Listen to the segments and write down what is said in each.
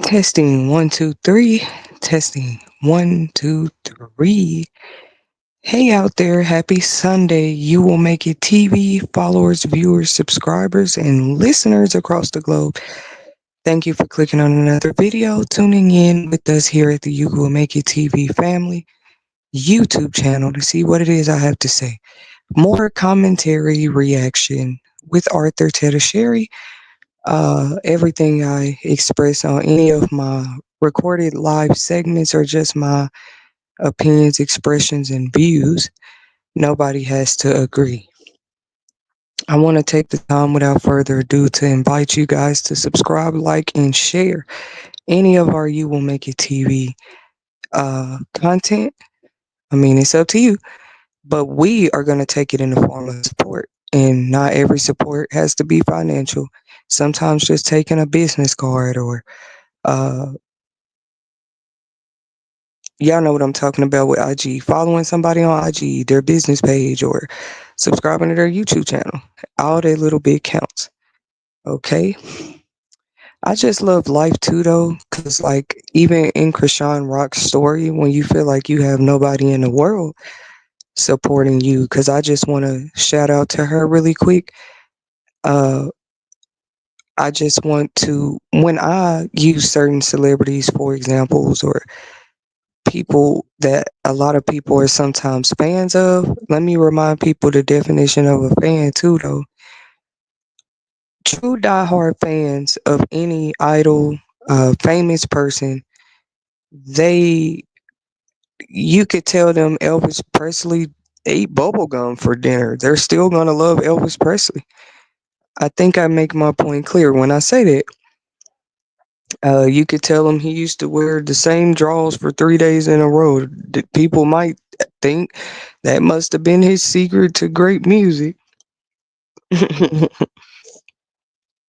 Testing 1, 2, 3. Testing 1, 2, 3. Hey out there, happy Sunday. You will make it TV followers, viewers, subscribers, and listeners across the globe. Thank you for clicking on another video, tuning in with us here at the You Will Make It TV family YouTube channel to see what it is I have to say. More commentary reaction with Arthur Tedasheri. Everything I express on any of my recorded live segments are just my opinions, expressions, and views. Nobody has to agree. I want to take the time without further ado to invite you guys to subscribe, like, and share any of our You Will Make It TV content. I mean, it's up to you, but we are going to take it in the form of support. And not every support has to be financial. Sometimes just taking a business card or uh, y'all know what I'm talking about with IG. Following somebody on IG, their business page, or subscribing to their YouTube channel. All that little bit counts. Okay. I just love life too, though, because like even in Chrisean Rock's story, when you feel like you have nobody in the world supporting you, because I just want to shout out to her really quick. Uh, I just want to, when I use certain celebrities for examples or people that a lot of people are sometimes fans of. Let me remind people the definition of a fan too, though. True diehard fans of any idol, famous person, they, you could tell them Elvis Presley ate bubblegum for dinner. They're still gonna love Elvis Presley. I think I make my point clear when I say that. You could tell him he used to wear the same drawers for 3 days in a row. People might think that must have been his secret to great music.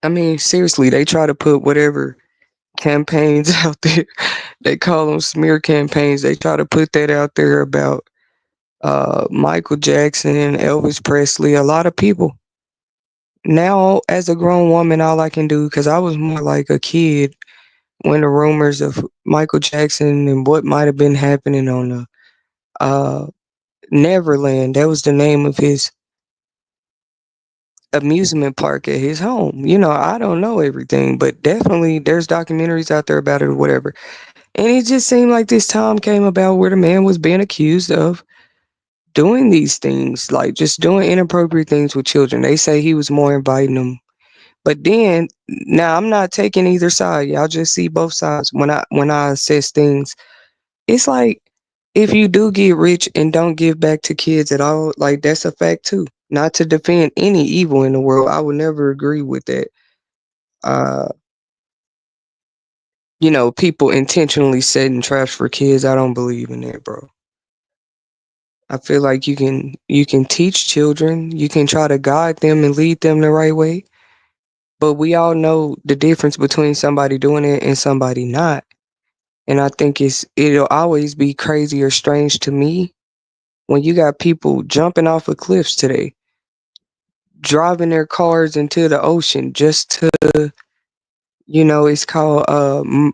I mean, seriously, they try to put whatever campaigns out there. They call them smear campaigns. They try to put that out there about Michael Jackson, Elvis Presley, a lot of people. Now, as a grown woman, all I can do, because I was more like a kid when the rumors of Michael Jackson and what might have been happening on the uh, Neverland, that was the name of his amusement park at his home. You know, I don't know everything, but definitely there's documentaries out there about it or whatever. And it just seemed like this time came about where the man was being accused of doing these things, like just doing inappropriate things with children. They say he was more inviting them. But then now I'm not taking either side. Y'all just see both sides when I assess things. It's like if you do get rich and don't give back to kids at all, like that's a fact too. Not to defend any evil in the world. I would never agree with that. Uh, people intentionally setting traps for kids. I don't believe in that, bro. I feel like you can teach children, you can try to guide them and lead them the right way, but we all know the difference between somebody doing it and somebody not. And I think it'll always be crazy or strange to me when you got people jumping off of cliffs today, driving their cars into the ocean just to, it's called uh m-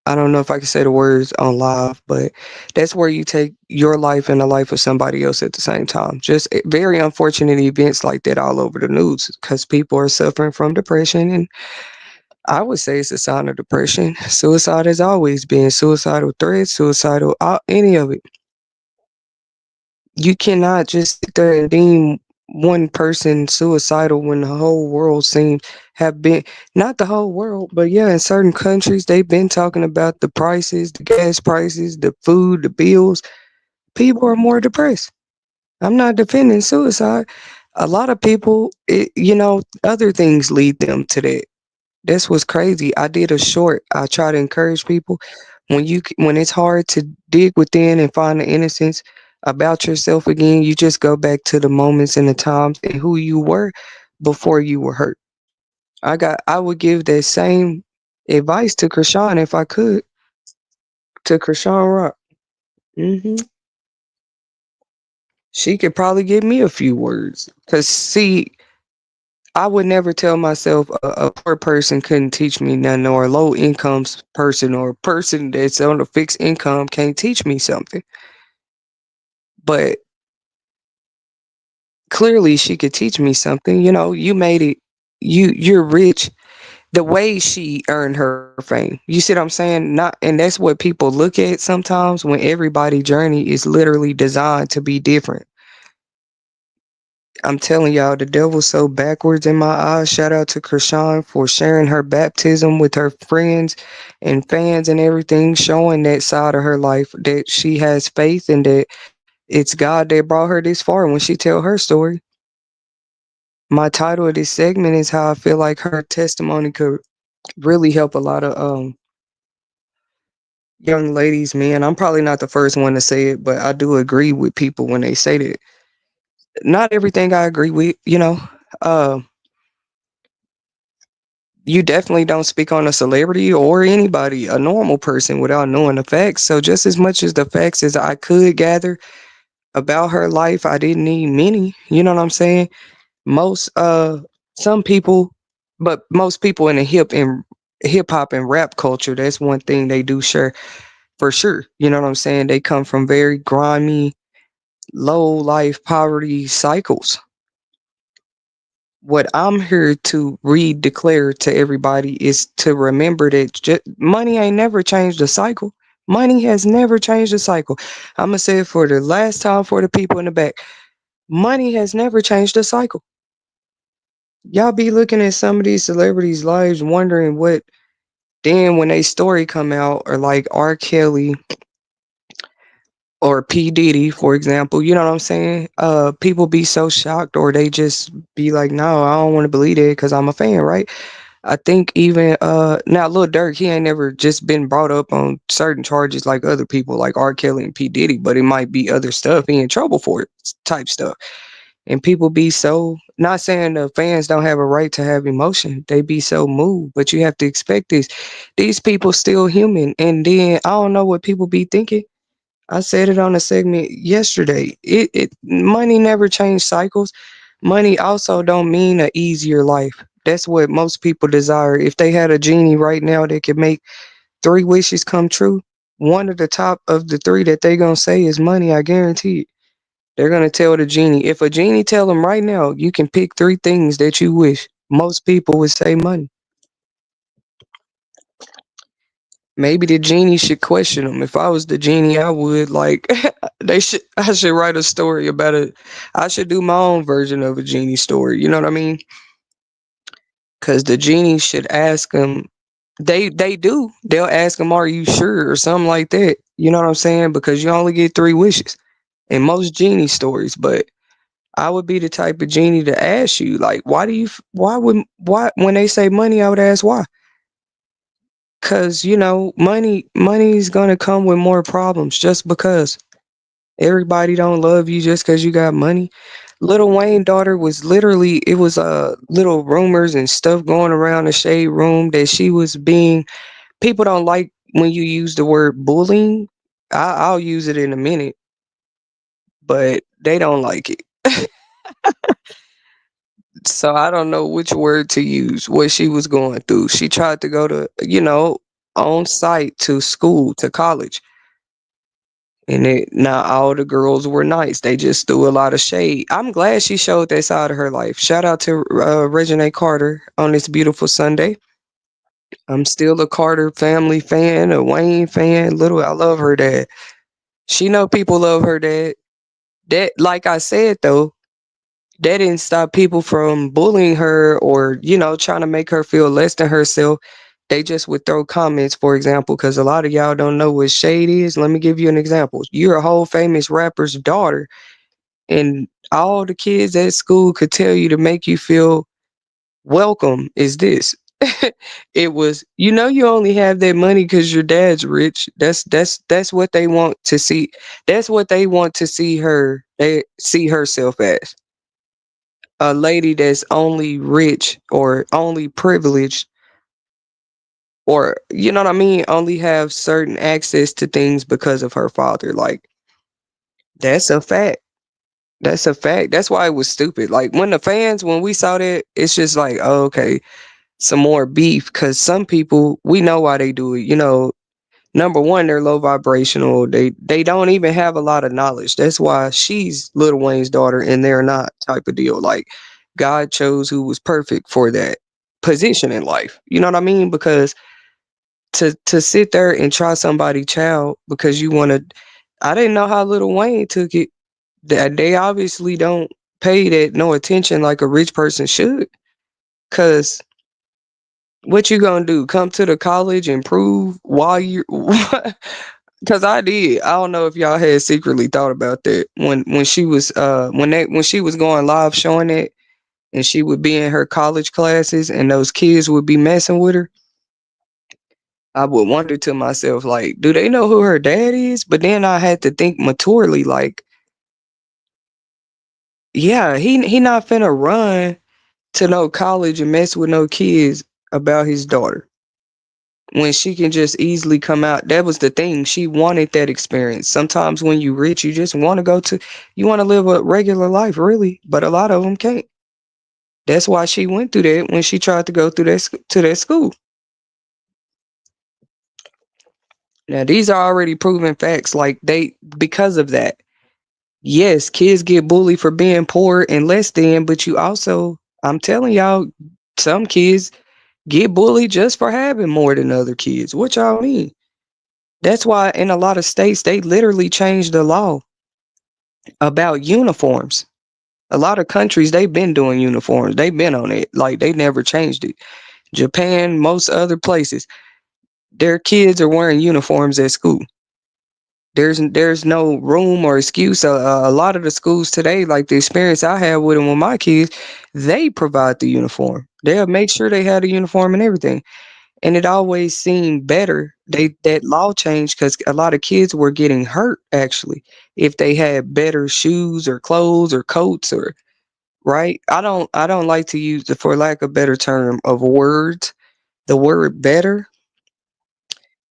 I don't know if I can say the words on live, but that's where you take your life and the life of somebody else at the same time. Just very unfortunate events like that all over the news because people are suffering from depression. And I would say it's a sign of depression. Suicide has always been suicidal threats, suicidal, any of it. You cannot just sit there and deem one person suicidal when the whole world seems have been, not the whole world, but yeah, in certain countries they've been talking about the prices, the gas prices, the food, the bills. People are more depressed. I'm not defending suicide. A lot of people, other things lead them to that. That's what's crazy. I did a short. I try to encourage people when it's hard to dig within and find the innocence about yourself again, you just go back to the moments and the times and who you were before you were hurt. I would give that same advice to Chrisean if I could, to Chrisean Rock. hmm She could probably give me a few words. Cause see, I would never tell myself a poor person couldn't teach me nothing, or a low incomes person or a person that's on a fixed income can't teach me something. But clearly she could teach me something. You know, you made it. You're rich. The way she earned her fame. You see what I'm saying? Not, and that's what people look at sometimes when everybody's journey is literally designed to be different. I'm telling y'all, the devil's so backwards in my eyes. Shout out to Chrisean for sharing her baptism with her friends and fans and everything, showing that side of her life that she has faith and that it's God that brought her this far. When she tell her story, my title of this segment is how I feel like her testimony could really help a lot of young ladies, man. I'm probably not the first one to say it, but I do agree with people when they say that. Not everything I agree with, you know. Uh, you definitely don't speak on a celebrity or anybody, a normal person, without knowing the facts. So just as much as the facts as I could gather about her life, I didn't need many. You know what I'm saying? Most some people, but most people in the hip hop and rap culture, that's one thing they do share for sure. You know what I'm saying? They come from very grimy, low life poverty cycles. What I'm here to declare to everybody is to remember that money ain't never changed the cycle. Money has never changed the cycle. I'm going to say it for the last time for the people in the back. Money has never changed the cycle. Y'all be looking at some of these celebrities' lives wondering what, then when they story come out, or like R. Kelly or P. Diddy, for example, you know what I'm saying? People be so shocked, or they just be like, no, I don't want to believe it because I'm a fan, right? I think even now Lil Durk, he ain't never just been brought up on certain charges like other people like R. Kelly and P. Diddy, but it might be other stuff. He in trouble for it type stuff. And people be so, not saying the fans don't have a right to have emotion. They be so moved, but you have to expect this. These people still human. And then I don't know what people be thinking. I said it on a segment yesterday. It money never changed cycles. Money also don't mean a easier life. That's what most people desire. If they had a genie right now that could make three wishes come true, one of the top of the three that they gonna say is money. I guarantee it. They're gonna tell the genie. If a genie tell them right now, you can pick three things that you wish. Most people would say money. Maybe the genie should question them. If I was the genie, I would like they should. I should write a story about it. I should do my own version of a genie story. You know what I mean? Because the genie should ask them. They do. They'll ask them, "Are you sure?" or something like that. You know what I'm saying? Because you only get three wishes in most genie stories. But I would be the type of genie to ask you, like, why do you? Why when they say money, I would ask why. Cause you know, money is gonna come with more problems just because everybody don't love you just cause you got money. Little Wayne daughter was literally, it was little rumors and stuff going around the shade room that she was being, people don't like when you use the word bullying. I'll use it in a minute, but they don't like it. So I don't know which word to use, what she was going through. She tried to go to, on site to school, to college. And not all the girls were nice. They just threw a lot of shade. I'm glad she showed that side of her life. Shout out to Regina Carter on this beautiful Sunday. I'm still a Carter family fan, a Wayne fan. Little, I love her dad. She know people love her dad. That, like I said though, that didn't stop people from bullying her or trying to make her feel less than herself. They just would throw comments, for example, because a lot of y'all don't know what shade is. Let me give you an example. You're a whole famous rapper's daughter, and all the kids at school could tell you to make you feel welcome is this. It was, you only have that money because your dad's rich. That's what they want to see. That's what they want to see her. They see herself as a lady that's only rich or only privileged, or you know what I mean, only have certain access to things because of her father. Like, that's a fact. That's a fact. That's why it was stupid. Like when we saw that, it's just like, oh, okay, some more beef. Cause some people, we know why they do it. Number one, they're low vibrational. They don't even have a lot of knowledge. That's why she's Lil Wayne's daughter and they're not, type of deal. Like God chose who was perfect for that position in life. You know what I mean? Because to sit there and try somebody child because you want to, I didn't know how Lil Wayne took it. That they obviously don't pay that no attention like a rich person should. Cause what you gonna do? Come to the college and prove why you? Because I did. I don't know if y'all had secretly thought about that when she was when she was going live showing it, and she would be in her college classes, and those kids would be messing with her. I would wonder to myself, like, do they know who her dad is? But then I had to think maturely, like, yeah, he not finna run to no college and mess with no kids about his daughter when she can just easily come out. That was the thing. She wanted that experience. Sometimes when you rich, you just want to you want to live a regular life, really. But a lot of them can't. That's why she went through that when she tried to go through to that school. Now these are already proven facts. Like because of that. Yes, kids get bullied for being poor and less than, but you also, I'm telling y'all, some kids get bullied just for having more than other kids. What y'all mean? That's why in a lot of states they literally changed the law about uniforms. A lot of countries they've been doing uniforms. They've been on it. Like they never changed it. Japan, most other places, their kids are wearing uniforms at school. There's no room or excuse. A lot of the schools today, like the experience I had with them with my kids, they provide the uniform. They'll make sure they have the uniform and everything. And it always seemed better. That law changed because a lot of kids were getting hurt actually if they had better shoes or clothes or coats or right. I don't like to use the, for lack of better term of words, the word better,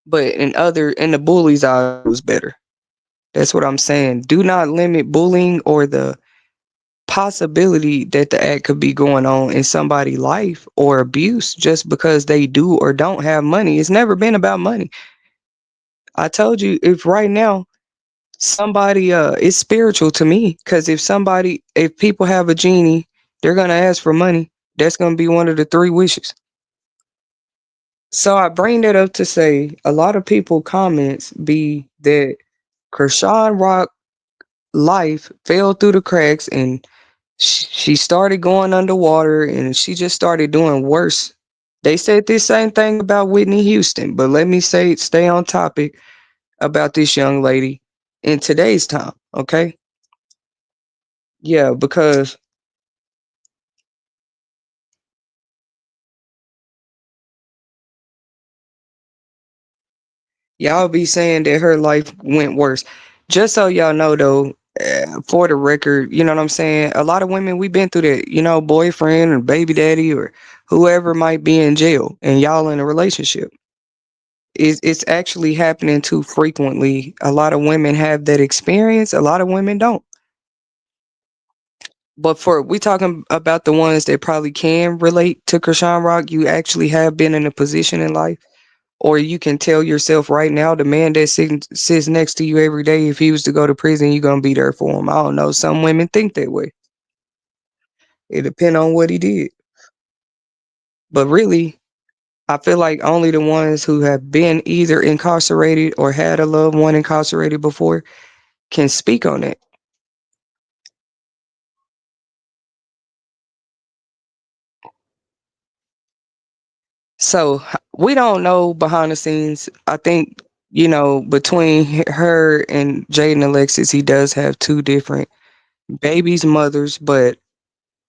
but in the bullies I was better. That's what I'm saying. Do not limit bullying or the possibility that the act could be going on in somebody's life or abuse just because they do or don't have money. It's never been about money. I told you if right now somebody it's spiritual to me because if people have a genie, they're gonna ask for money. That's gonna be one of the three wishes. So I bring that up to say a lot of people comments be that Chrisean Rock life fell through the cracks and she started going underwater and she just started doing worse. They said this same thing about Whitney Houston, but let me stay on topic about this young lady in today's time, okay? Yeah, because y'all be saying that her life went worse. Just so y'all know though, for the record, you know what I'm saying? A lot of women, we been through that, boyfriend or baby daddy or whoever might be in jail and y'all in a relationship. It's actually happening too frequently. A lot of women have that experience, a lot of women don't. But for we talking about the ones that probably can relate to Chrisean Rock, you actually have been in a position in life, or you can tell yourself right now, the man that sits next to you every day, if he was to go to prison, you're gonna be there for him. I don't know. Some women think that way. It depends on what he did. But really, I feel like only the ones who have been either incarcerated or had a loved one incarcerated before can speak on it. So we don't know behind the scenes. I think, between her and Jaden Alexis, he does have two different babies' mothers, but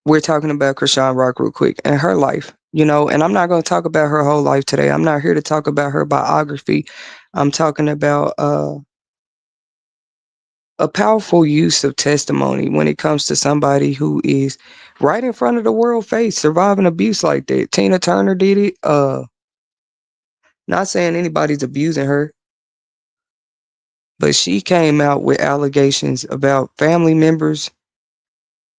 we're talking about Chrisean Rock real quick and her life, and I'm not going to talk about her whole life today. I'm not here to talk about her biography. I'm talking about a powerful use of testimony when it comes to somebody who is right in front of the world face surviving abuse like that. Tina Turner did it. Not saying anybody's abusing her, but she came out with allegations about family members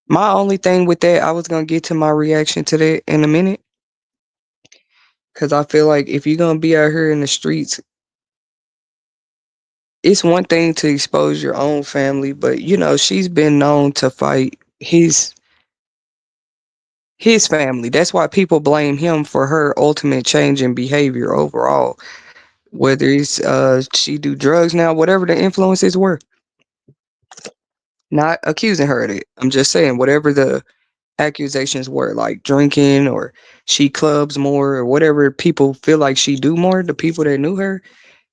My only thing with that, I was gonna get to my reaction to that in a minute, because I feel like if you're gonna be out here in the streets, it's one thing to expose your own family, but she's been known to fight his family. That's why people blame him for her ultimate change in behavior overall. Whether it's she do drugs now, whatever the influences were. Not accusing her of it. I'm just saying whatever the accusations were, like drinking or she clubs more or whatever people feel like she do more. The people that knew her,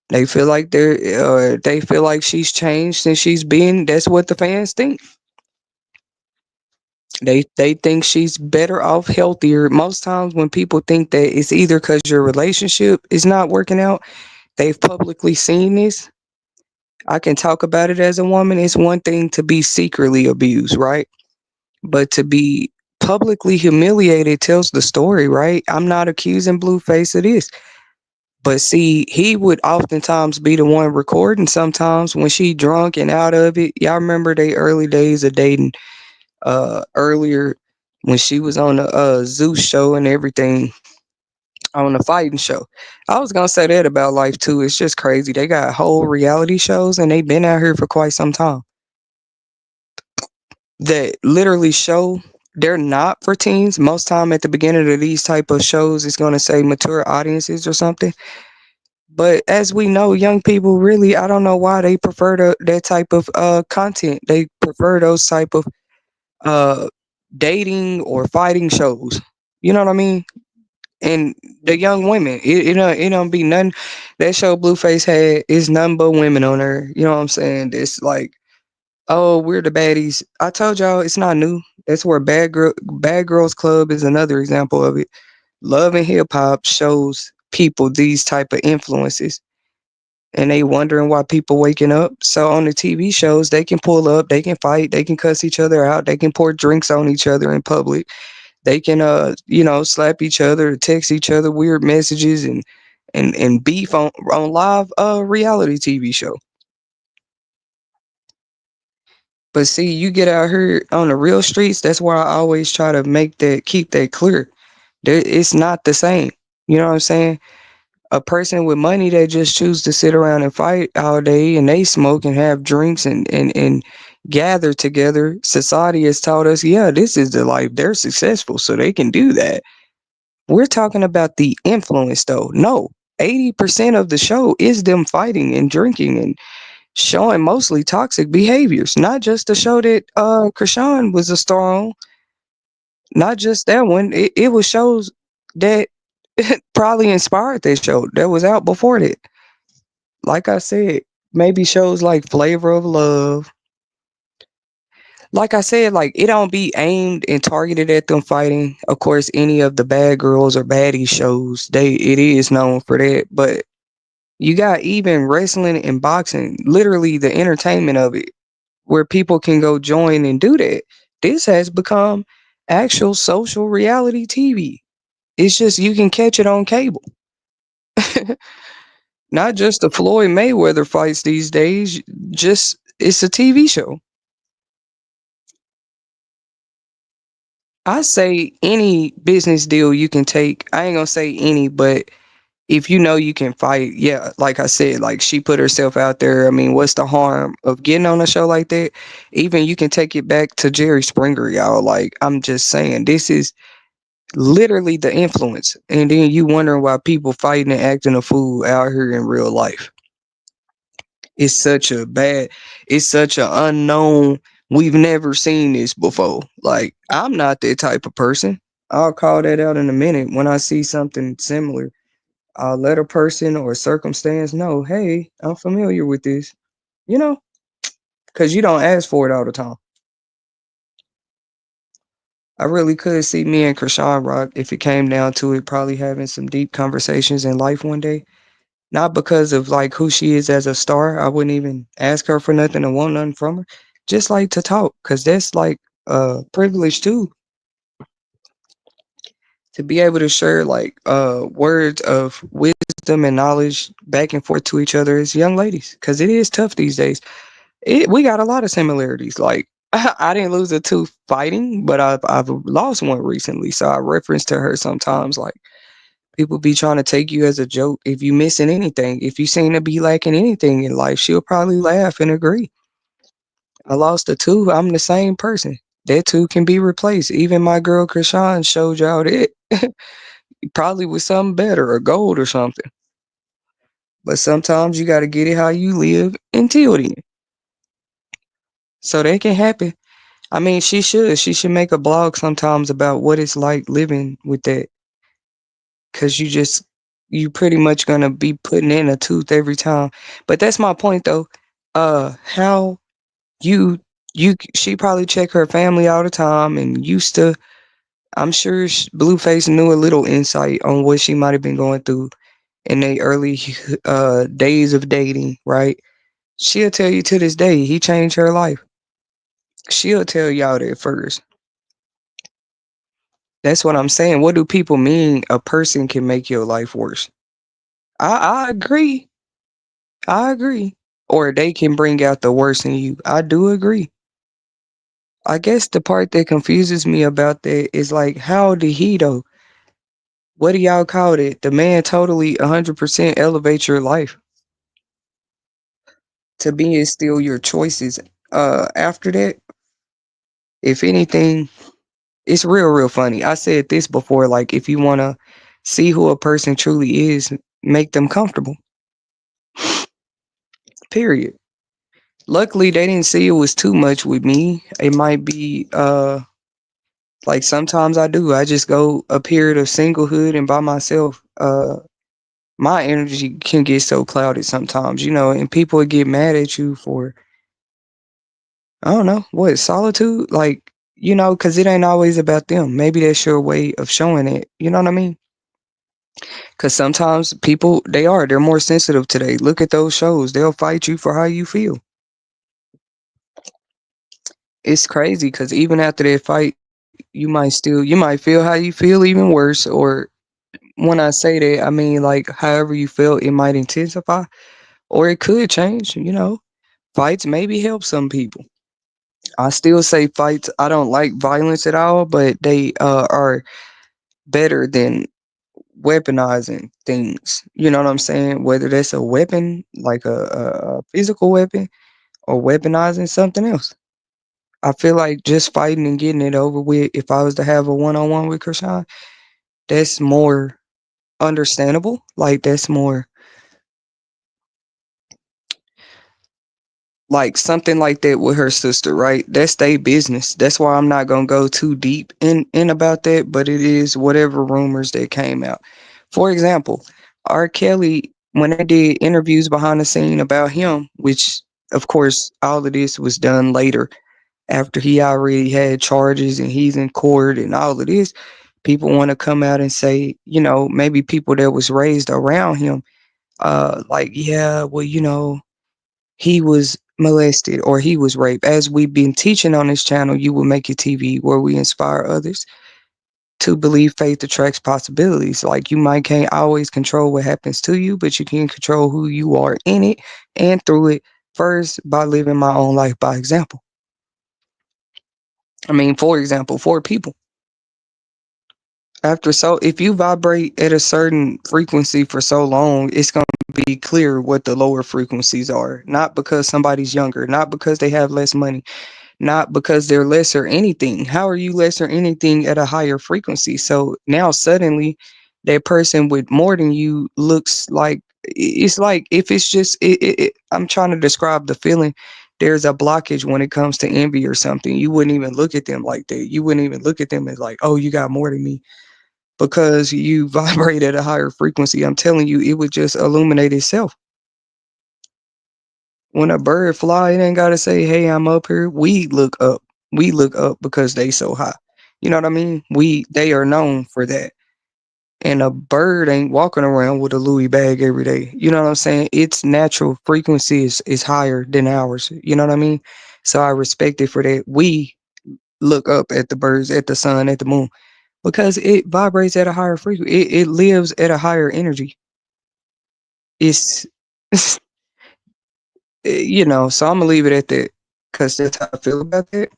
they feel like she's changed since she's been. That's what the fans think. They think she's better off, healthier. Most times when people think that it's either because your relationship is not working out, they've publicly seen this. I can talk about it as a woman. It's one thing to be secretly abused, right? But to be publicly humiliated tells the story, right? I'm not accusing Blueface of this. But see, he would oftentimes be the one recording sometimes when she drunk and out of it. Y'all remember they early days of dating earlier when she was on the Zeus show and everything, on the fighting show. I was gonna say that about life too. It's just crazy. They got whole reality shows and they've been out here for quite some time that literally show they're not for teens. Most time at the beginning of these type of shows, it's gonna say mature audiences or something. But as we know, young people really, I don't know why they prefer that type of content. They prefer those type of uh dating or fighting shows. You know what I mean? And the young women, it don't be none. That show Blueface had is none but women on there. You know what I'm saying? It's like, oh, we're the baddies. I told y'all it's not new. That's where Bad Girls Club is another example of it. Love and hip hop shows people these type of influences, and they wondering why people waking up. So on the TV shows, they can pull up, they can fight, they can cuss each other out, they can pour drinks on each other in public. They can slap each other, text each other weird messages and beef on live reality TV show. But see, you get out here on the real streets, that's why I always try to keep that clear. It's not the same. You know what I'm saying? A person with money that just choose to sit around and fight all day and they smoke and have drinks and gather together. Society has taught us, yeah, this is the life. They're successful, so they can do that. We're talking about the influence though. No, 80% of the show is them fighting and drinking and showing mostly toxic behaviors. Not just the show that Chrisean was a star on. Not just that one. It was shows that probably inspired that show that was out before that. Like I said, maybe shows like Flavor of Love. Like I said, like it don't be aimed and targeted at them fighting. Of course, any of the bad girls or baddie shows, it is known for that. But you got even wrestling and boxing, literally the entertainment of it, where people can go join and do that. This has become actual social reality TV. It's just you can catch it on cable. Not just the Floyd Mayweather fights these days, just it's a TV show. I say any business deal you can take. I ain't gonna say any, but if you know you can fight, yeah, like I said, like she put herself out there. I mean, what's the harm of getting on a show like that? Even you can take it back to Jerry Springer, y'all. Like, I'm just saying, this is literally the influence. And then you wondering why people fighting and acting a fool out here in real life. It's such a bad, it's such an unknown. We've never seen this before. Like, I'm not that type of person. I'll call that out in a minute when I see something similar. I'll let a person or circumstance know, hey, I'm familiar with this, you know, because you don't ask for it all the time. I really could see me and Krishan Rock, if it came down to it, probably having some deep conversations in life one day. Not because of like who she is as a star. I wouldn't even ask her for nothing and want nothing from her. Just like to talk, because that's like a privilege too, to be able to share like words of wisdom and knowledge back and forth to each other as young ladies, because it is tough these days. We got a lot of similarities. Like I didn't lose a tooth fighting, but I've lost one recently. So I reference to her sometimes, like people be trying to take you as a joke if you missing anything. If you seem to be lacking anything in life, she'll probably laugh and agree. I lost a tooth. I'm the same person. That tooth can be replaced. Even my girl Chrisean showed y'all that. Probably with something better or gold or something. But sometimes you got to get it how you live until then. So that can happen. I mean, she should. She should make a blog sometimes about what it's like living with that. Cause you pretty much gonna be putting in a tooth every time. But that's my point though. How you she probably check her family all the time and used to. I'm sure Blueface knew a little insight on what she might have been going through in the early days of dating, right? She'll tell you to this day he changed her life. She'll tell y'all that first. That's what I'm saying. What do people mean a person can make your life worse? I agree. I agree. Or they can bring out the worst in you. I do agree. I guess the part that confuses me about that is like, how did he though? What do y'all call it? The man totally 100% elevate your life. To me, it's still your choices. After that, if anything, it's real funny. I said this before, like if you want to see who a person truly is, make them comfortable. Period. Luckily, they didn't see it was too much with me. It might be like sometimes I do. I just go a period of singlehood and by myself. My energy can get so clouded sometimes, and people would get mad at you for I don't know what solitude, like because it ain't always about them. Maybe that's your way of showing it. You know what I mean? Because sometimes people they're more sensitive today. Look at those shows; they'll fight you for how you feel. It's crazy because even after that fight, you might feel how you feel even worse. Or when I say that, I mean like however you feel, it might intensify or it could change. Fights maybe help some people. I still say fights. I don't like violence at all, but they are better than weaponizing things. You know what I'm saying? Whether that's a weapon, like a physical weapon, or weaponizing something else. I feel like just fighting and getting it over with. If I was to have a one-on-one with Krishan, that's more understandable. Like that's more like something like that with her sister, right? That's their business. That's why I'm not gonna go too deep in about that, but it is whatever rumors that came out. For example, R. Kelly, when they did interviews behind the scene about him, which of course all of this was done later after he already had charges and he's in court and all of this, people want to come out and say, maybe people that was raised around him, like, yeah, well, he was molested or he was raped. As we've been teaching on this channel, You Will Make It TV, where we inspire others to believe faith attracts possibilities. Like you might can't always control what happens to you, but you can control who you are in it and through it first by living my own life by example. I mean, for example, for people. If you vibrate at a certain frequency for so long, it's going to be clear what the lower frequencies are. Not because somebody's younger, not because they have less money, not because they're less or anything. How are you less or anything at a higher frequency? So now suddenly that person with more than you looks like it's like if it's just I'm trying to describe the feeling. There's a blockage when it comes to envy or something. You wouldn't even look at them like that. You wouldn't even look at them as like, oh, you got more than me because you vibrate at a higher frequency. I'm telling you, it would just illuminate itself. When a bird fly, it ain't gotta say, "Hey, I'm up here." We look up. We look up because they so high. You know what I mean? They are known for that. And a bird ain't walking around with a Louis bag every day. You know what I'm saying? Its natural frequency is higher than ours. You know what I mean? So I respect it for that. We look up at the birds, at the sun, at the moon because it vibrates at a higher frequency. It lives at a higher energy. It's so I'm gonna leave it at that. because that's how I feel about that.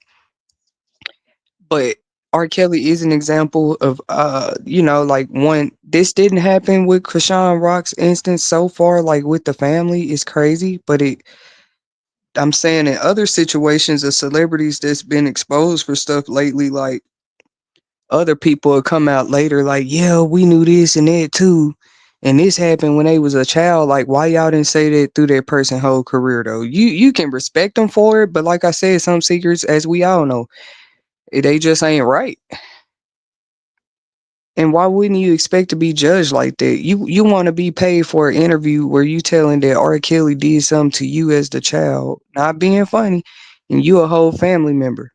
But R. Kelly is an example of, like one, this didn't happen with Chrisean Rock's instance so far, like with the family is crazy, but I'm saying in other situations of celebrities that's been exposed for stuff lately, like other people will come out later, like, yeah, we knew this and that too. And this happened when they was a child. Like, why y'all didn't say that through their person whole career though? You can respect them for it, but like I said, some secrets, as we all know, they just ain't right. And why wouldn't you expect to be judged like that? You want to be paid for an interview where you telling that R. Kelly did something to you as the child, not being funny, and you a whole family member.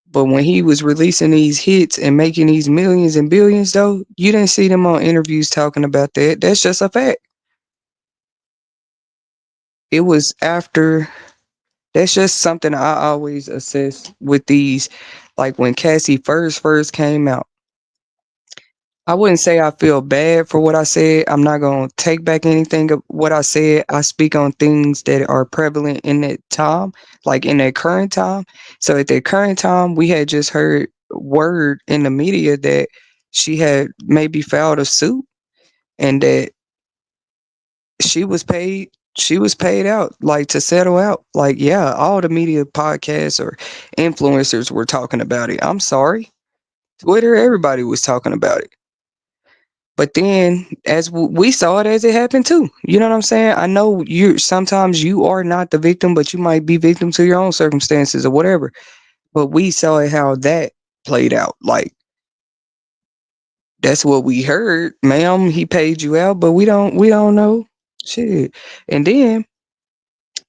But when he was releasing these hits and making these millions and billions, though, you didn't see them on interviews talking about that. That's just a fact. It was after. That's just something I always assess with these. Like when Cassie first came out, I wouldn't say I feel bad for what I said. I'm not going to take back anything of what I said. I speak on things that are prevalent in that time, like in that current time. So at that current time, we had just heard word in the media that she had maybe filed a suit and that she was paid out like to settle out. Like, yeah, all the media podcasts or influencers were talking about it. I'm sorry. Twitter, everybody was talking about it. But then, as we saw it as it happened too. You know what I'm saying? I know you sometimes you are not the victim, but you might be victim to your own circumstances or whatever. But we saw it how that played out. Like that's what we heard, ma'am. He paid you out, but we don't know shit. And then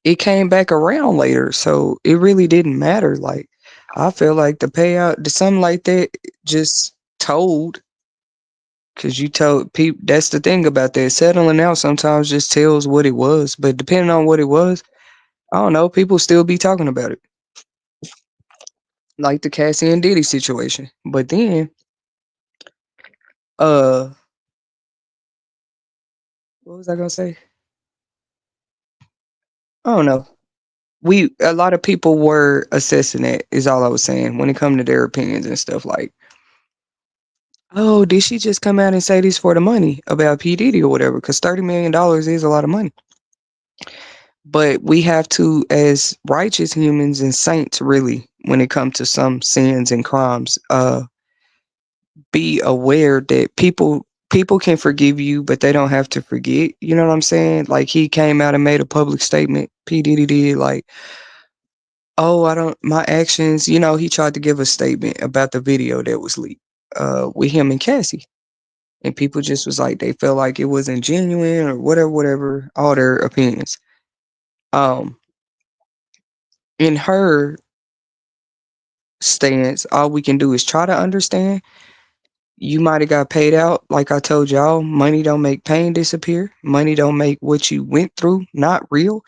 it came back around later, so it really didn't matter. Like I feel like the payout, something like that, just told. Cause you told people that's the thing about that. Settling out sometimes just tells what it was. But depending on what it was, I don't know, people still be talking about it. Like the Cassie and Diddy situation. But then, uh what was I gonna say? I don't know. A lot of people were assessing it, is all I was saying, when it come to their opinions and stuff like, oh, did she just come out and say this for the money about P. Diddy or whatever? Because $30 million is a lot of money. But we have to, as righteous humans and saints, really, when it comes to some sins and crimes, be aware that people can forgive you, but they don't have to forget. You know what I'm saying? Like he came out and made a public statement. P. Diddy did, like, oh, I don't, my actions. He tried to give a statement about the video that was leaked, with him and Cassie, and people just was like they felt like it wasn't genuine or whatever. All their opinions. Um, in her stance, all we can do is try to understand. You might have got paid out. Like I told y'all, money don't make pain disappear. Money don't make what you went through not real.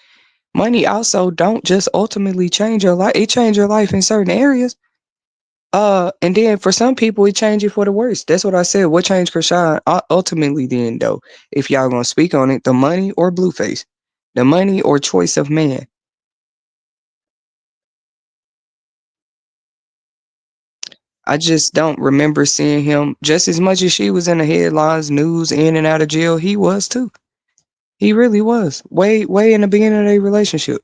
Money also don't just ultimately change your life. It changed your life in certain areas. And then for some people, it changed it for the worse. That's what I said. What changed Krishan? Ultimately, then though, if y'all gonna speak on it, the money or Blueface, the money or choice of man. I just don't remember seeing him just as much as she was in the headlines, news, in and out of jail. He was too. He really was. Way in the beginning of their relationship.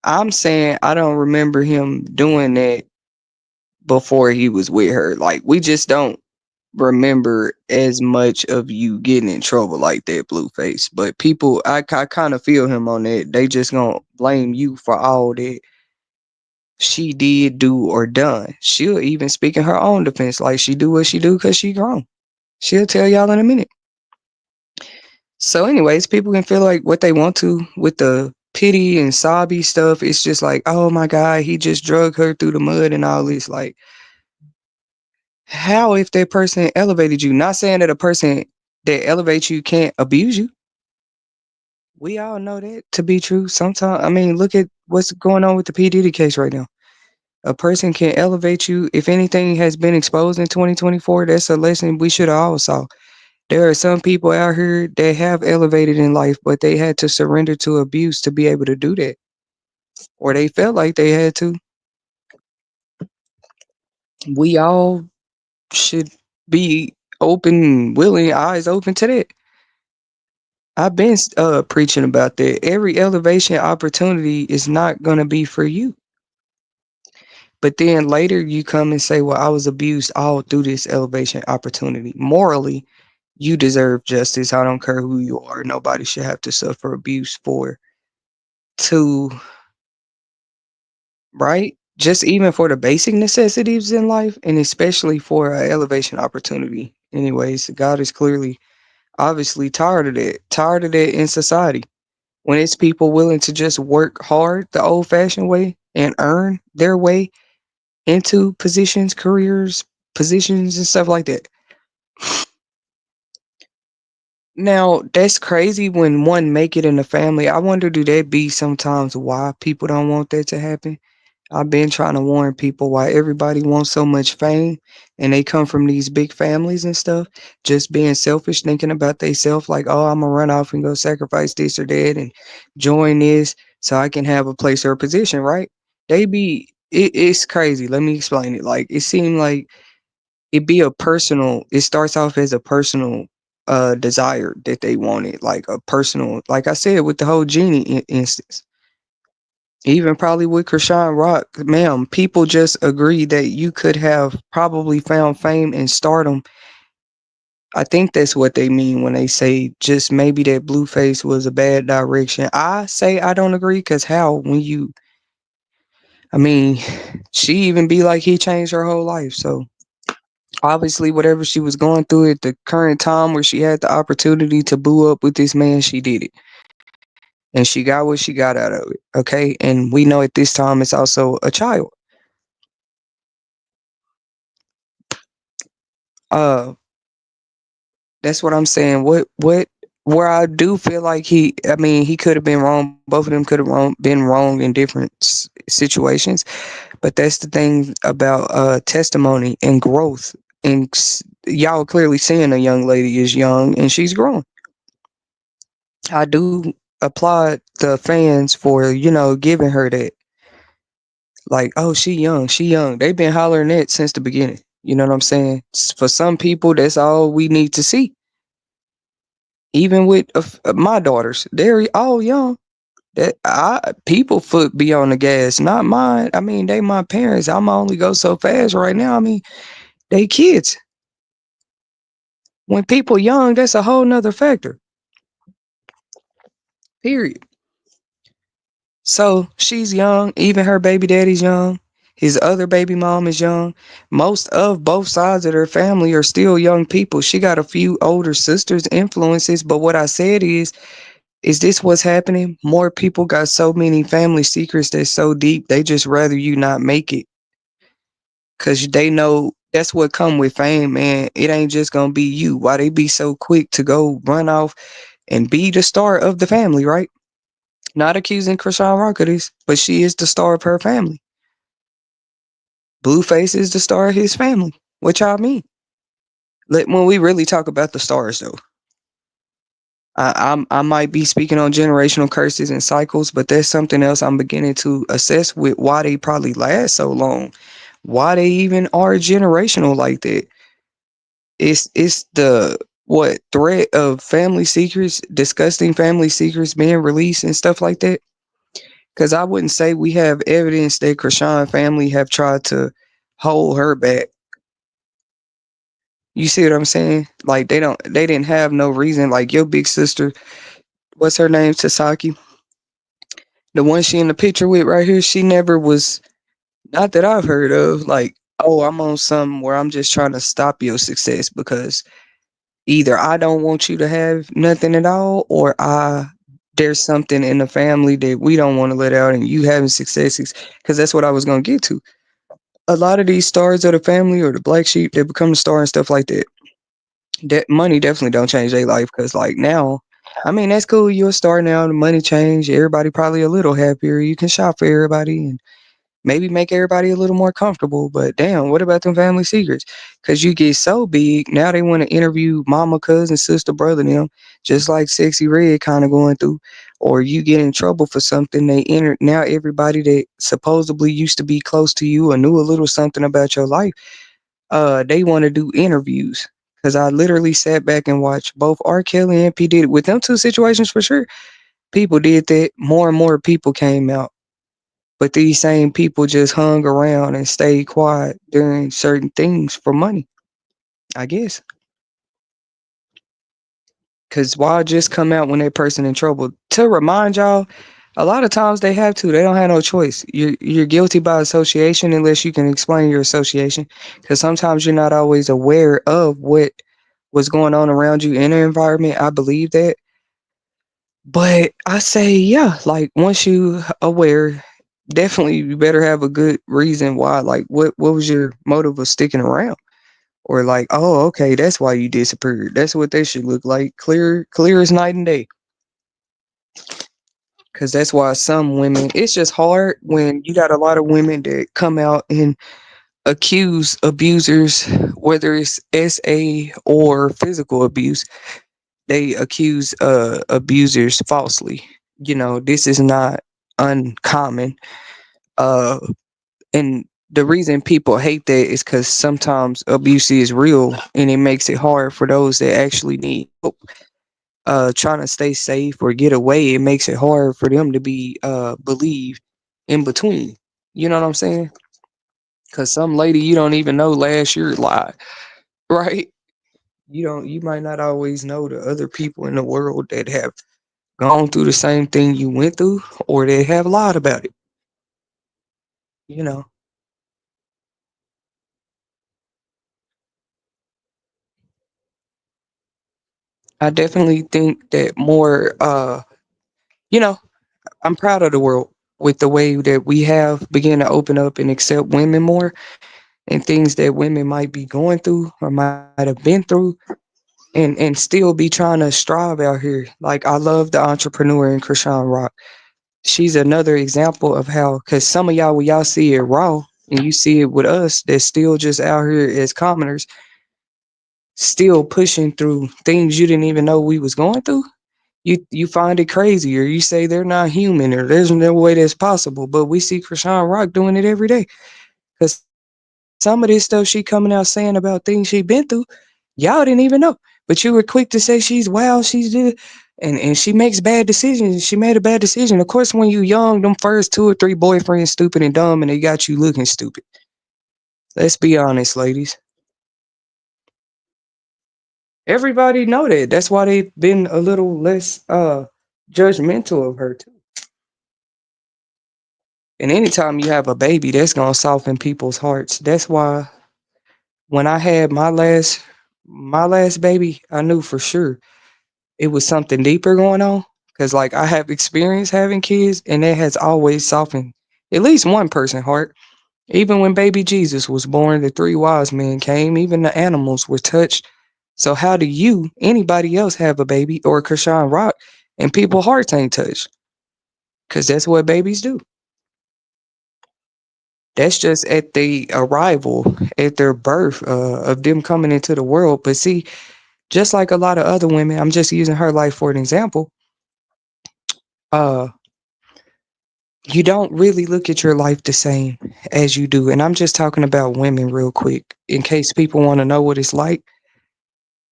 I'm saying I don't remember him doing that before he was with her. Like we just don't remember as much of you getting in trouble like that, Blueface. But people, I kind of feel him on that. They just gonna blame you for all that she did, do, or done. She'll even speak in her own defense, like she do what she do because she grown. She'll tell y'all in a minute. So, anyways, people can feel like what they want to with the pity and sobby stuff. It's just like, oh my God, he just drug her through the mud and all this. Like, how if that person elevated you? Not saying that a person that elevates you can't abuse you. We all know that to be true. Sometimes, I mean, look at what's going on with the P. Diddy case right now. A person can elevate you. If anything has been exposed in 2024, that's a lesson we should have all saw. There are some people out here that have elevated in life, but they had to surrender to abuse to be able to do that. or they felt like they had to. We all should be open, willing, eyes open to that. I've been preaching about that. Every elevation opportunity is not going to be for you. But then later you come and say, well, I was abused all through this elevation opportunity. Morally, you deserve justice. I don't care who you are. Nobody should have to suffer abuse for to, right? Just even for the basic necessities in life, and especially for an elevation opportunity. Anyways, God is clearly, obviously tired of that in society. When it's people willing to just work hard the old fashioned way and earn their way into positions, careers, positions, and stuff like that. Now, that's crazy when one make it in the family. I wonder, do that be sometimes why people don't want that to happen? I've been trying to warn people why everybody wants so much fame and they come from these big families and stuff, just being selfish, thinking about themselves like, oh, I'm gonna run off and go sacrifice this or that and join this so I can have a place or a position, right? It's crazy. Let me explain it. Like it seemed like it starts off as a personal desire that they wanted, like a personal, like I said with the whole genie instance. Even probably with Chrisean Rock, ma'am, people just agree that you could have probably found fame and stardom. I think that's what they mean when they say just maybe that Blueface was a bad direction. I say I don't agree because how when you, I mean, she even be like he changed her whole life. So obviously, whatever she was going through at the current time where she had the opportunity to boo up with this man, she did it. And she got what she got out of it. Okay. And we know at this time it's also a child. Uh That's what I'm saying. Where I do feel like I mean, he could have been wrong. Both of them could have been wrong in different situations. But that's the thing about testimony and growth. And y'all clearly seeing a young lady is young and she's growing. I do applaud the fans for, giving her that. Like, oh, she young, she young. They've been hollering that since the beginning. You know what I'm saying? For some people, that's all we need to see. Even with my daughters, they're all young. That people foot be on the gas, not mine. I mean, they my parents. I'm only go so fast right now. I mean, they kids. When people young, that's a whole nother factor. Period. So she's young. Even her baby daddy's young. His other baby mom is young. Most of both sides of their family are still young people. She got a few older sisters influences, but what I said is this what's happening? More people got so many family secrets that's so deep, they just rather you not make it. Cause they know that's what come with fame, man. It ain't just gonna be you. Why they be so quick to go run off and be the star of the family, right? Not accusing Chrisean Rock of this, but she is the star of her family. Blueface is the star of his family. What y'all mean? When we really talk about the stars though. I might be speaking on generational curses and cycles, but there's something else I'm beginning to assess with why they probably last so long, why they even are generational like that. It's the what threat of family secrets, disgusting family secrets being released and stuff like that. Because I wouldn't say we have evidence that Chrisean family have tried to hold her back. You see what I'm saying? Like they didn't have no reason. Like your big sister, what's her name, Tasaki? The one she in the picture with right here, she never was, not that I've heard of, like, oh, I'm on some where I'm just trying to stop your success because either I don't want you to have nothing at all, or there's something in the family that we don't want to let out and you having successes. Because that's what I was gonna get to. A lot of these stars of the family or the black sheep that become the star and stuff like that, that money definitely don't change their life because like now, I mean that's cool, you're a star now, the money change, everybody probably a little happier, you can shop for everybody and maybe make everybody a little more comfortable. But damn, what about them family secrets? Because you get so big now, they want to interview mama, cousin, sister, brother, them, just like Sexy Red kind of going through. or you get in trouble for something, they enter now everybody that supposedly used to be close to you or knew a little something about your life, they want to do interviews. Cause I literally sat back and watched both R. Kelly and P. Diddy with them two situations for sure. People did that. More and more people came out. But these same people just hung around and stayed quiet during certain things for money, I guess. Cause why just come out when that person in trouble? To remind y'all, a lot of times they have to. They don't have no choice. You're guilty by association unless you can explain your association. Cause sometimes you're not always aware of what was going on around you in the environment. I believe that. But I say, yeah, like once you aware, definitely you better have a good reason why. Like what was your motive of sticking around? Or like, oh, okay, that's why you disappeared. That's what they should look like. Clear as night and day. Cause that's why some women, it's just hard when you got a lot of women that come out and accuse abusers, whether it's SA or physical abuse, they accuse abusers falsely. You know, this is not uncommon. Uh and the reason people hate that is because sometimes abuse is real and it makes it hard for those that actually need help. Trying to stay safe or get away, it makes it hard for them to be believed in between. You know what I'm saying? Because some lady you don't even know last year lied, right? You might not always know the other people in the world that have gone through the same thing you went through, or they have lied about it. You know, I definitely think that more. You know, I'm proud of the world with the way that we have begun to open up and accept women more and things that women might be going through or might have been through and still be trying to strive out here. Like I love the entrepreneur in Chrisean Rock. She's another example of how, because some of y'all, when y'all see it raw and you see it with us that's still just out here as commoners, still pushing through things you didn't even know we was going through. You find it crazy, or you say they're not human, or there's no way that's possible. But we see Chrisean Rock doing it every day. Because some of this stuff she coming out saying about things she been through, y'all didn't even know. But you were quick to say she's wild, she's good, and she makes bad decisions. She made a bad decision. Of course, when you young, them first two or three boyfriends stupid and dumb, and they got you looking stupid. Let's be honest, ladies. Everybody know that. That's why they've been a little less judgmental of her too. And anytime you have a baby, that's gonna soften people's hearts. That's why when I had my last baby, I knew for sure it was something deeper going on. Cause like I have experience having kids, and that has always softened at least one person's heart. Even when baby Jesus was born, the three wise men came. Even the animals were touched. So how do you, anybody else, have a baby or Krishan Rock, and people's hearts ain't touched? Cause that's what babies do. That's just at the arrival, at their birth, of them coming into the world. But see, just like a lot of other women, I'm just using her life for an example. Uh, you don't really look at your life the same as you do. And I'm just talking about women real quick, in case people want to know what it's like.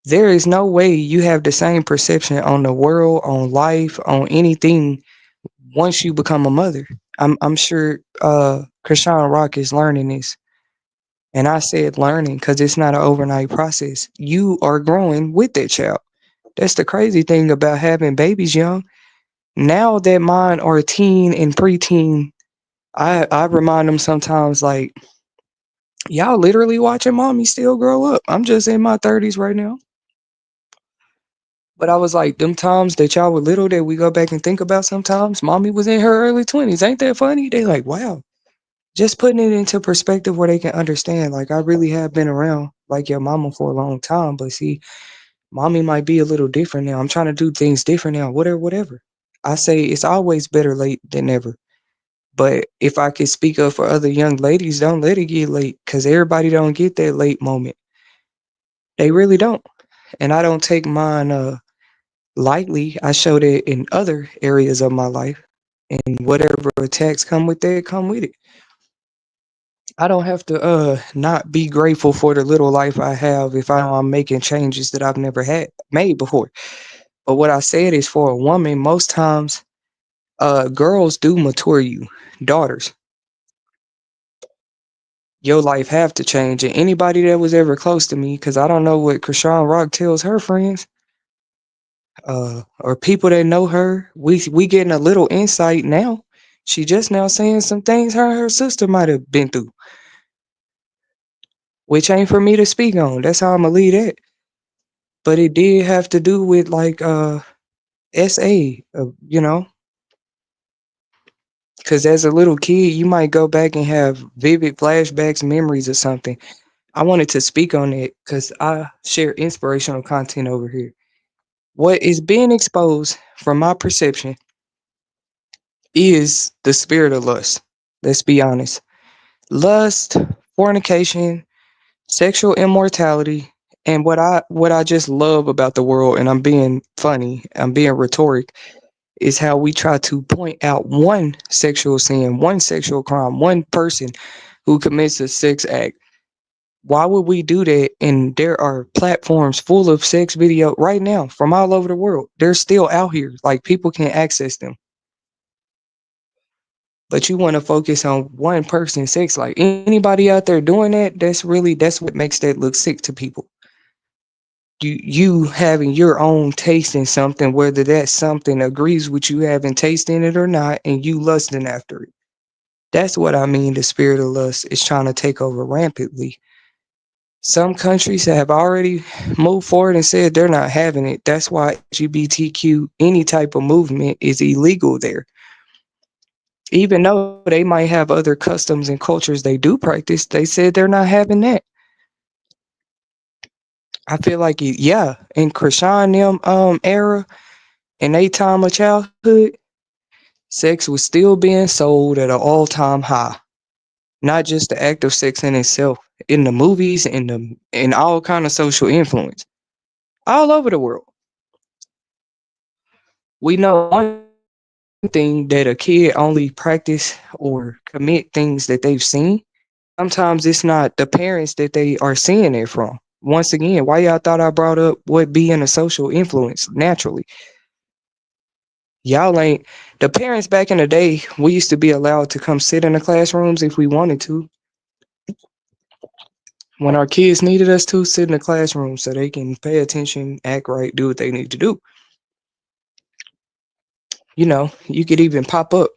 There is no way you have the same perception on the world, on life, on anything once you become a mother. I'm sure Krishan Rock is learning this. And I said learning because it's not an overnight process. You are growing with that child. That's the crazy thing about having babies young. Now that mine are teen and preteen, I remind them sometimes like, y'all literally watching mommy still grow up. I'm just in my 30s right now. But I was like, them times that y'all were little that we go back and think about sometimes, mommy was in her early 20s. Ain't that funny? They like, wow. Just putting it into perspective where they can understand. Like, I really have been around like your mama for a long time. But see, mommy might be a little different now. I'm trying to do things different now, whatever, whatever. I say it's always better late than never. But if I could speak up for other young ladies, don't let it get late because everybody don't get that late moment. They really don't. And I don't take mine Lightly, I showed it in other areas of my life, and whatever attacks come with that, come with it. I don't have to not be grateful for the little life I have if I know I'm making changes that I've never had made before. But what I said is for a woman, most times girls do mature you. Daughters, your life have to change. And anybody that was ever close to me, because I don't know what Chrisean Rock tells her friends, or people that know her, we getting a little insight now. She just now saying some things her and her sister might have been through, which ain't for me to speak on. That's how I'ma leave it. But it did have to do with like SA, because as a little kid, you might go back and have vivid flashbacks, memories or something. I wanted to speak on it because I share inspirational content over here. What is being exposed from my perception is the spirit of lust. Let's be honest. Lust, fornication, sexual immortality, and what I just love about the world, and I'm being funny, I'm being rhetoric, is how we try to point out one sexual sin, one sexual crime, one person who commits a sex act. Why would we do that? And there are platforms full of sex video right now from all over the world. They're still out here. Like people can access them. But you want to focus on one person's sex. Like anybody out there doing that, that's what makes that look sick to people. You having your own taste in something, whether that something agrees with you having taste in it or not, and you lusting after it. That's what I mean. The spirit of lust is trying to take over rampantly. Some countries have already moved forward and said they're not having it. That's why LGBTQ, any type of movement, is illegal there. Even though they might have other customs and cultures they do practice, they said they're not having that. I feel like yeah, in Chrisean them era, in their time of childhood, sex was still being sold at an all-time high. Not just the act of sex in itself, in the movies, in all kind of social influence, all over the world. We know one thing that a kid only practice or commit things that they've seen. Sometimes it's not the parents that they are seeing it from. Once again, why y'all thought I brought up what being a social influence naturally? Y'all ain't the parents back in the day. We used to be allowed to come sit in the classrooms if we wanted to. When our kids needed us to sit in the classroom so they can pay attention, act right, do what they need to do. You could even pop up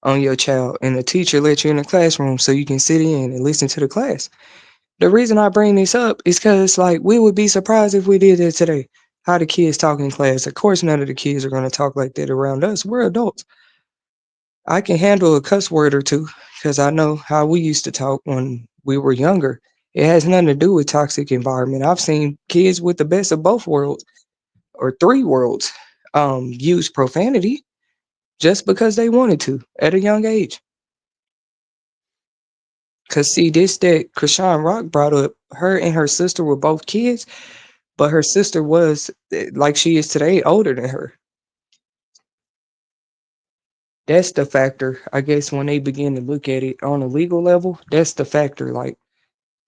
on your child and the teacher let you in the classroom so you can sit in and listen to the class. The reason I bring this up is because like we would be surprised if we did that today. How the kids talk in class. Of course none of the kids are gonna talk like that around us. We're adults. I can handle a cuss word or two because I know how we used to talk when we were younger. It has nothing to do with toxic environment. I've seen kids with the best of both worlds or three worlds use profanity just because they wanted to at a young age. Cause see, this that Chrisean Rock brought up, her and her sister were both kids, but her sister was like she is today, older than her. That's the factor, I guess, when they begin to look at it on a legal level. That's the factor. Like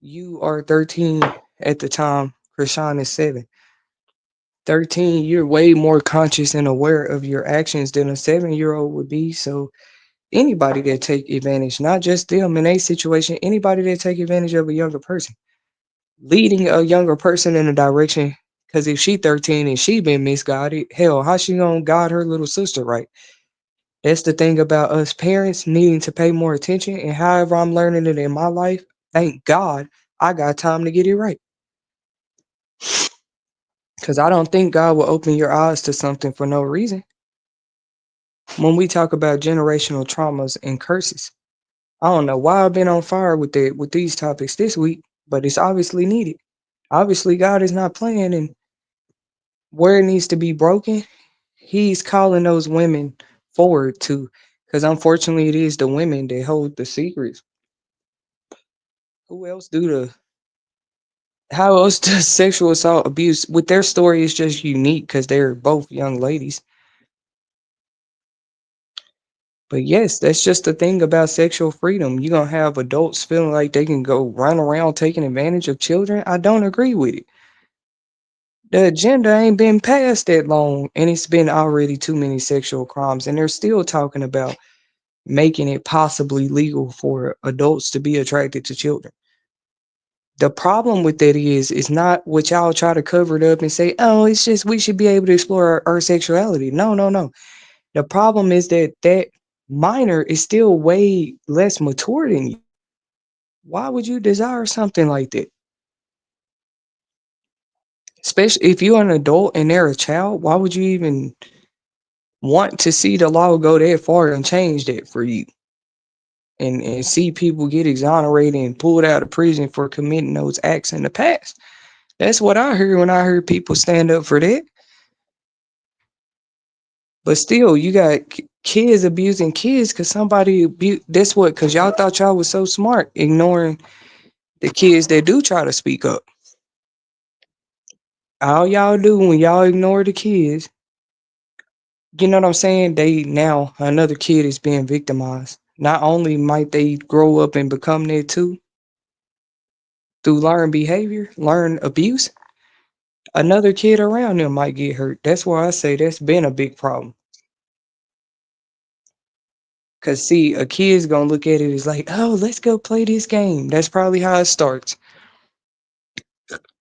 you are 13 at the time, Chrisean is 7. 13, you're way more conscious and aware of your actions than a 7-year-old would be. So anybody that take advantage, not just them in a situation, anybody that take advantage of a younger person, leading a younger person in a direction. Because if she 13 and she been misguided, hell, how she gonna guide her little sister right? That's the thing about us parents needing to pay more attention. And however I'm learning it in my life, thank God I got time to get it right. Because I don't think God will open your eyes to something for no reason. When we talk about generational traumas and curses, I don't know why I've been on fire with these topics this week, but it's obviously needed. Obviously, God is not playing, and where it needs to be broken, He's calling those women forward to, because unfortunately, it is the women that hold the secrets. Who else do the How else does sexual assault abuse with their story is just unique because they're both young ladies. But yes, that's just the thing about sexual freedom. You're gonna have adults feeling like they can go run around taking advantage of children. I don't agree with it. The agenda ain't been passed that long, and it's been already too many sexual crimes, and they're still talking about making it possibly legal for adults to be attracted to children. The problem with that is not what y'all try to cover it up and say, oh, it's just we should be able to explore our sexuality. No, no, no. The problem is that that minor is still way less mature than you. Why would you desire something like that? Especially if you're an adult and they're a child, why would you even want to see the law go that far and change that for you? And see people get exonerated and pulled out of prison for committing those acts in the past. That's what I heard when I heard people stand up for that. But still, you got kids abusing kids because somebody abused. That's what, because y'all thought y'all was so smart, ignoring the kids that do try to speak up. All y'all do when y'all ignore the kids, you know what I'm saying? They now another kid is being victimized. Not only might they grow up and become that too through learned behavior, learn abuse, another kid around them might get hurt. That's why I say that's been a big problem. Cause see, a kid's gonna look at it as like, oh, let's go play this game. That's probably how it starts.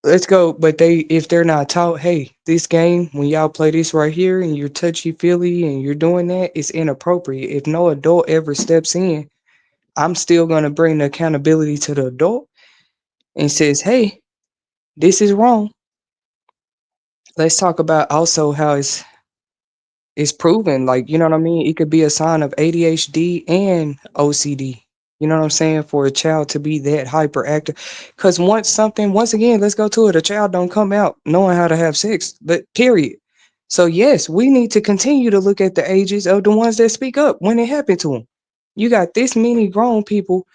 Let's go. But they, if they're not taught, hey, this game, when y'all play this right here and you're touchy feely and you're doing that, it's inappropriate. If no adult ever steps in, I'm still gonna bring the accountability to the adult and says, hey, this is wrong. Let's talk about also how it's proven, like, you know what I mean? It could be a sign of ADHD and OCD. You know what I'm saying? For a child to be that hyperactive. Because once again, let's go to it. A child don't come out knowing how to have sex, but period. So, yes, we need to continue to look at the ages of the ones that speak up when it happened to them. You got this many grown people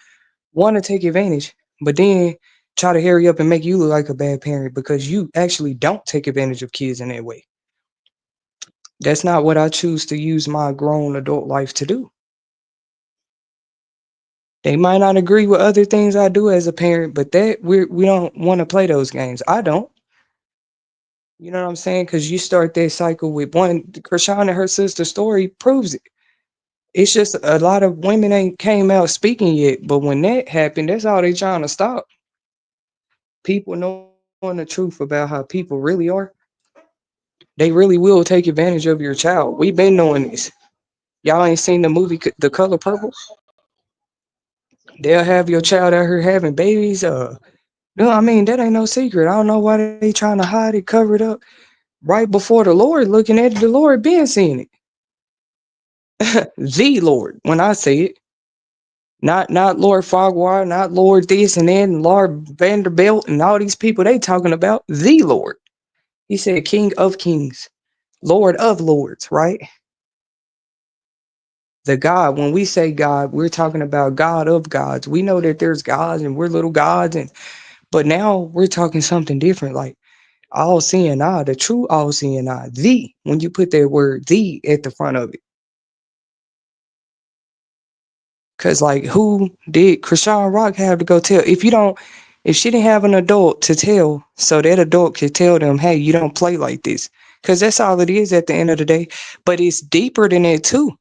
want to take advantage, but then try to hurry up and make you look like a bad parent because you actually don't take advantage of kids in that way. That's not what I choose to use my grown adult life to do. They might not agree with other things I do as a parent, but that we don't want to play those games. I don't. You know what I'm saying? Because you start that cycle with one. Chrisean and her sister story proves it. It's just a lot of women ain't came out speaking yet, but when that happened, that's all they trying to stop. People knowing the truth about how people really are. They really will take advantage of your child. We've been knowing this. Y'all ain't seen the movie The Color Purple? They'll have your child out here having babies. No, I mean that ain't no secret. I don't know why they trying to hide it, cover it up. Right before the Lord looking at it, the Lord been seeing it. The Lord, when I say it, not Lord Farquhar, not Lord this and then Lord Vanderbilt and all these people they talking about. The Lord. He said, King of Kings, Lord of Lords, right? The God. When we say God, we're talking about God of gods. We know that there's gods and we're little gods, and but now we're talking something different, like all seeing eye, the true all seeing eye, the, when you put that word the at the front of it. Cause like who did Chrisean Rock have to go tell? If she didn't have an adult to tell, so that adult could tell them, hey, you don't play like this. Cause that's all it is at the end of the day. But it's deeper than that too.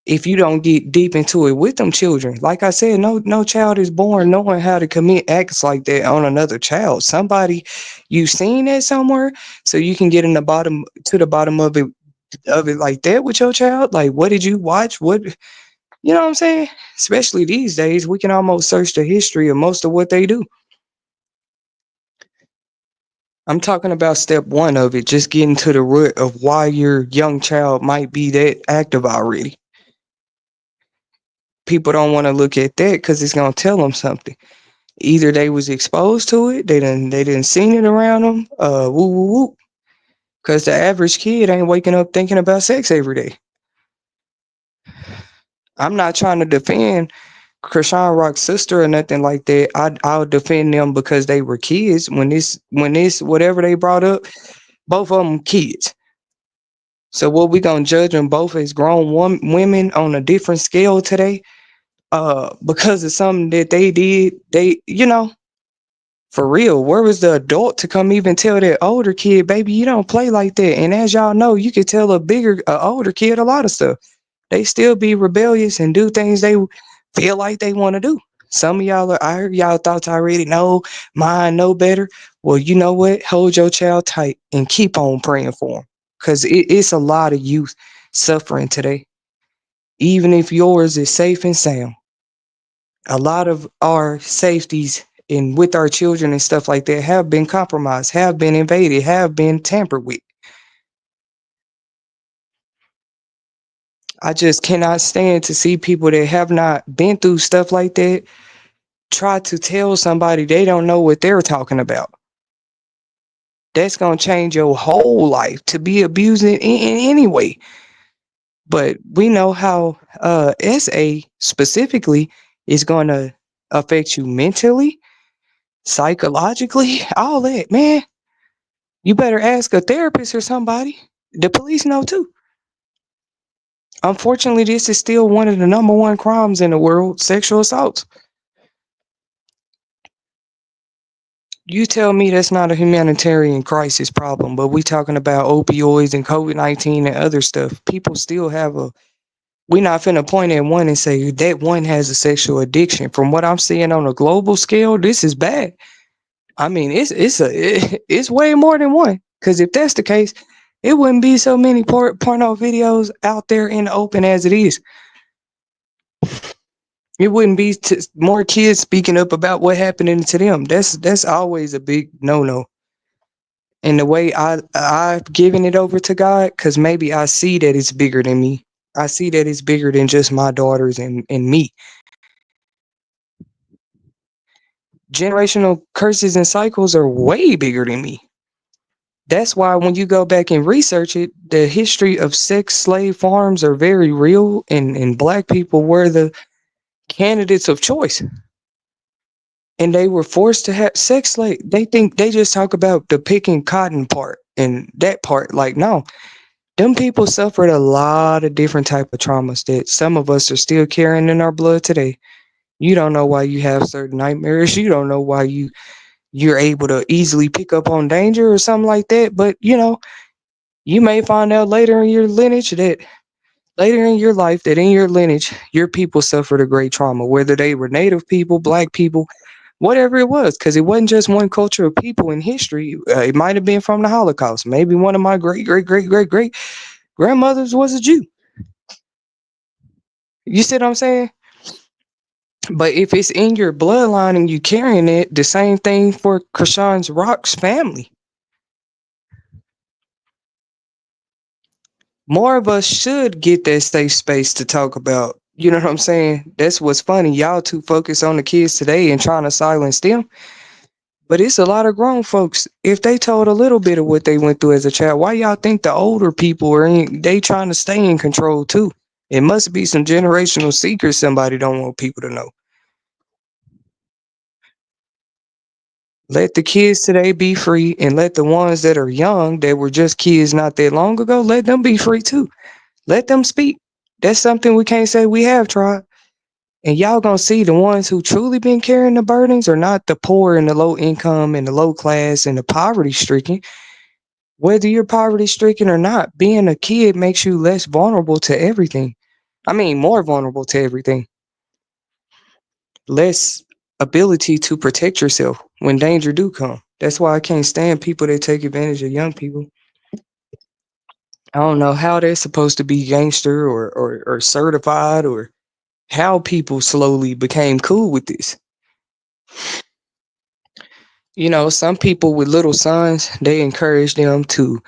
If you don't get deep into it with them children. Like I said, no child is born knowing how to commit acts like that on another child. Somebody you seen that somewhere, so you can get in the bottom to the bottom of it like that with your child. Like what did you watch? What, you know what I'm saying? Especially these days, we can almost search the history of most of what they do. I'm talking about step one of it, just getting to the root of why your young child might be that active already. People don't want to look at that because it's gonna tell them something. Either they was exposed to it, they didn't seen it around them, woo woo woo. Because the average kid ain't waking up thinking about sex every day. I'm not trying to defend Chrisean Rock's sister or nothing like that. I'll defend them because they were kids when this whatever they brought up. Both of them kids. So what we gonna judge them both as grown women on a different scale today? Because of something that they did. For real, where was the adult to come even tell that older kid, baby, you don't play like that? And as y'all know, you could tell older kid a lot of stuff. They still be rebellious and do things they feel like they want to do. Some of y'all I heard y'all thoughts already know, mine know better. Well, you know what? Hold your child tight and keep on praying for them. Because it's a lot of youth suffering today. Even if yours is safe and sound. A lot of our safeties and with our children and stuff like that have been compromised, have been invaded, have been tampered with. I just cannot stand to see people that have not been through stuff like that try to tell somebody they don't know what they're talking about. That's going to change your whole life to be abusing in any way. But we know how SA specifically is going to affect you mentally, psychologically, all that, man. You better ask a therapist or somebody. The police know too. Unfortunately, this is still one of the number one crimes in the world, sexual assaults. You tell me that's not a humanitarian crisis problem, but we talking about opioids and COVID-19 and other stuff. People still have we not finna point at one and say that one has a sexual addiction. From what I'm seeing on a global scale, this is bad. I mean, it's way more than one. Because if that's the case, it wouldn't be so many porno videos out there in the open as it is. It wouldn't be more kids speaking up about what happening to them. That's always a big no. And the way I've given it over to God, because maybe I see that it's bigger than me. I see that it's bigger than just my daughters and me. Generational curses and cycles are way bigger than me. That's why when you go back and research it, the history of sex slave farms are very real, and black people were the candidates of choice. And they were forced to have sex slave. They think they just talk about the picking cotton part and that part. Like, no, them people suffered a lot of different type of traumas that some of us are still carrying in our blood today. You don't know why you have certain nightmares. You don't know why you're able to easily pick up on danger or something like that. But you may find out later in your lineage that later in your life that in your lineage your people suffered a great trauma, whether they were native people, black people, whatever it was, because it wasn't just one culture of people in history. It might have been from the Holocaust. Maybe one of my great great great great great grandmothers was a Jew. You see what I'm saying? But if it's in your bloodline and you carrying it, the same thing for Chrisean Rock's family. More of us should get that safe space to talk about. You know what I'm saying? That's what's funny. Y'all too focused on the kids today and trying to silence them. But it's a lot of grown folks. If they told a little bit of what they went through as a child, why y'all think the older people they trying to stay in control too? It must be some generational secrets somebody don't want people to know. Let the kids today be free, and let the ones that are young that were just kids not that long ago, let them be free too. Let them speak. That's something we can't say we have tried. And y'all gonna see the ones who truly been carrying the burdens are not the poor and the low income and the low class and the poverty stricken. Whether you're poverty stricken or not, being a kid makes you less vulnerable to everything. I mean, more vulnerable to everything. Less ability to protect yourself when danger do come. That's why I can't stand people that take advantage of young people. I don't know how they're supposed to be gangster or certified, or how people slowly became cool with this. Some people with little sons, they encourage them to,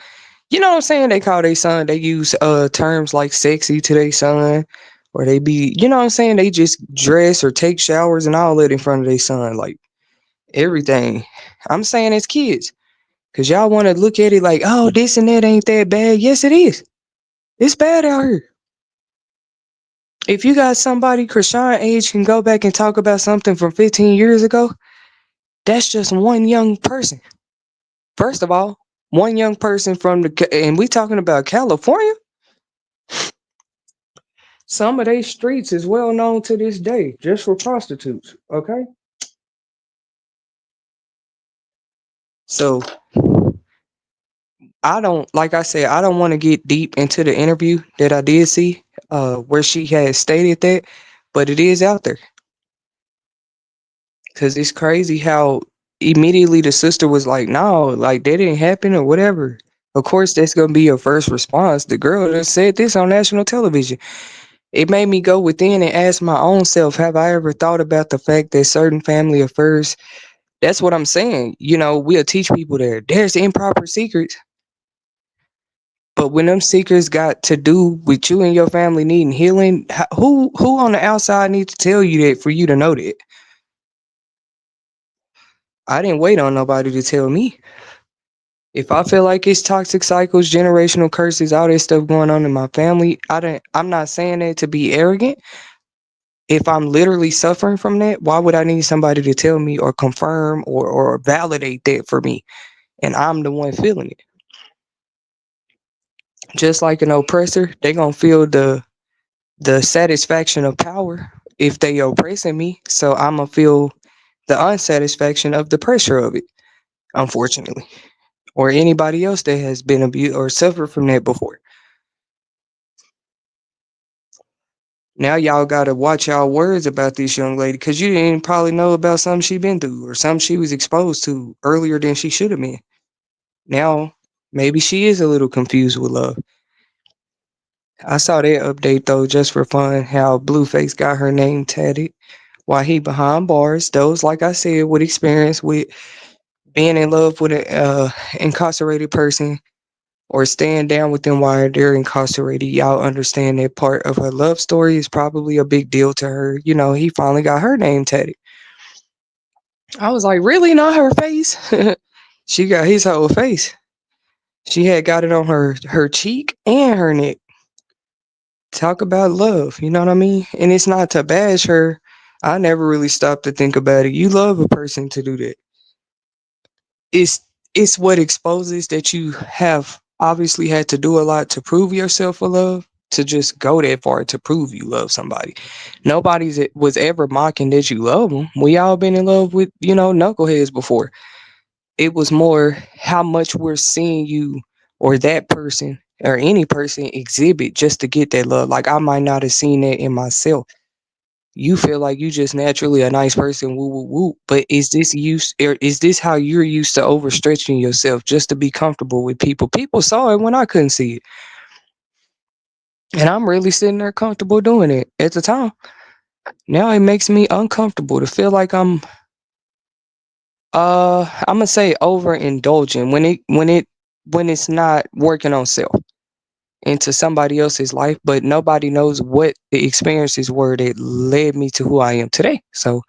you know what I'm saying? They call their son, they use terms like sexy to their son, or they be, you know what I'm saying? They just dress or take showers and all that in front of their son, like everything. I'm saying as kids, because y'all want to look at it like, oh, this and that ain't that bad. Yes, it is. It's bad out here. If you got somebody Chrisean age can go back and talk about something from 15 years ago, that's just one young person. First of all, one young person from and we talking about California. Some of these streets is well known to this day just for prostitutes. Okay, so I don't, like I said, I don't want to get deep into the interview that I did see, where she had stated that, but it is out there. Cause it's crazy how immediately the sister was like, "No, like that didn't happen or whatever." Of course, that's gonna be your first response. The girl just said this on national television. It made me go within and ask my own self, have I ever thought about the fact that certain family affairs, that's what I'm saying. We'll teach people there's improper secrets. But when them secrets got to do with you and your family needing healing, who on the outside needs to tell you that for you to know that? I didn't wait on nobody to tell me. If I feel like it's toxic cycles, generational curses, all this stuff going on in my family, I'm not saying that to be arrogant. If I'm literally suffering from that, why would I need somebody to tell me or confirm or validate that for me? And I'm the one feeling it. Just like an oppressor, they gonna feel the satisfaction of power if they oppressing me. So I'm gonna feel the unsatisfaction of the pressure of it, unfortunately. Or anybody else that has been abused or suffered from that before. Now y'all gotta watch y'all words about this young lady because you didn't probably know about something she been through or something she was exposed to earlier than she should have been. Now maybe she is a little confused with love. I saw that update though just for fun how Blueface got her name tatted while he behind bars. Those, like I said, with experience with being in love with an incarcerated person or staying down with them while they're incarcerated, y'all understand that part of her love story is probably a big deal to her. He finally got her name tatted. I was like, really? Not her face? She got his whole face. She had got it on her cheek and her neck. Talk about love, you know what I mean? And it's not to bash her. I never really stopped to think about it. You love a person to do that. It's it's what exposes that you have obviously had to do a lot to prove yourself for love, to just go that far to prove you love somebody. Nobody's was ever mocking that you love them. We all been in love with, knuckleheads before. It was more how much we're seeing you or that person or any person exhibit just to get that love. Like I might not have seen that in myself. You feel like you just naturally a nice person, woo woo woo. But is this how you're used to overstretching yourself just to be comfortable with people? People saw it when I couldn't see it. And I'm really sitting there comfortable doing it at the time. Now it makes me uncomfortable to feel like I'm gonna say overindulging when it's not working on self into somebody else's life, but nobody knows what the experiences were that led me to who I am today. So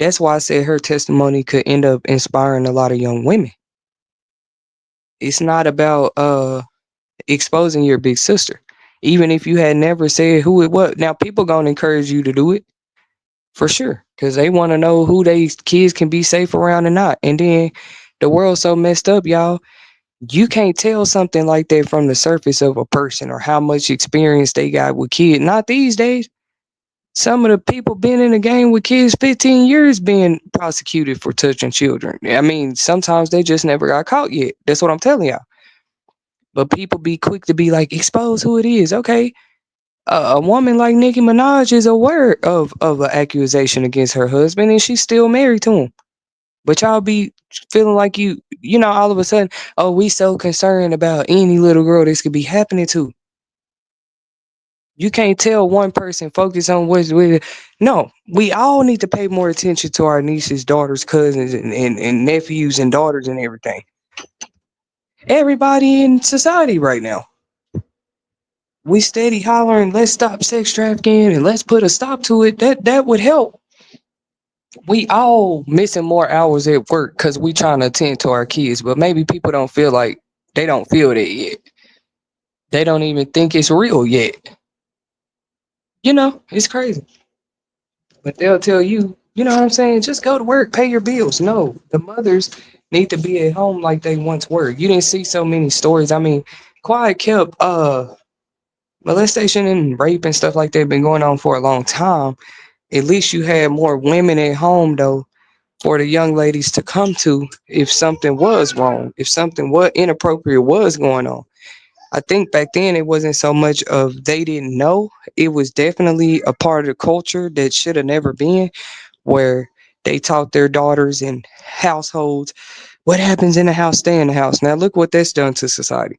that's why I said her testimony could end up inspiring a lot of young women. It's not about exposing your big sister. Even if you had never said who it was. Now people gonna encourage you to do it for sure. Cause they wanna know who they kids can be safe around or not. And then the world's so messed up, y'all. You can't tell something like that from the surface of a person or how much experience they got with kids. Not these days. Some of the people been in the game with kids 15 years being prosecuted for touching children. I mean, sometimes they just never got caught yet. That's what I'm telling y'all. But people be quick to be like, expose who it is. Okay. A woman like Nicki Minaj is aware of an accusation against her husband and she's still married to him. But y'all be feeling like all of a sudden, oh, we so concerned about any little girl this could be happening to. You can't tell one person focus on what's with it. No, we all need to pay more attention to our nieces, daughters, cousins, and nephews and daughters and everything. Everybody in society right now. We steady hollering, let's stop sex trafficking and let's put a stop to it. That would help. We all missing more hours at work because we trying to attend to our kids, but maybe people don't feel like they don't feel that yet. They don't even think it's real yet. It's crazy. But they'll tell you, you know what I'm saying? Just go to work, pay your bills. No, the mothers need to be at home like they once were. You didn't see so many stories. I mean, quiet kept molestation and rape and stuff like that been going on for a long time. At least you had more women at home though for the young ladies to come to if something was wrong, if something what inappropriate was going on. I think back then it wasn't so much of they didn't know. It was definitely a part of the culture that should have never been, where they taught their daughters in households what happens in the house, stay in the house. Now look what that's done to society.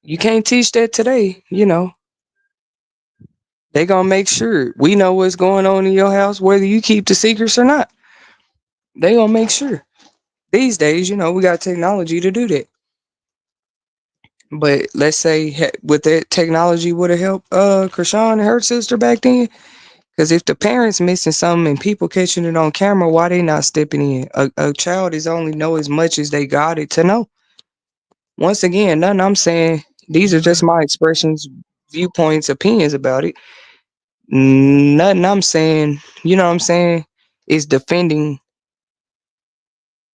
You can't teach that today. They gonna make sure we know what's going on in your house, whether you keep the secrets or not. They gonna make sure. These days, we got technology to do that. But let's say with that technology would have helped Chrisean and her sister back then. Because if the parents missing something and people catching it on camera, why they not stepping in? A child is only know as much as they got it to know. Once again, nothing I'm saying. These are just my expressions, viewpoints, opinions about it. Nothing I'm saying, you know what I'm saying, is defending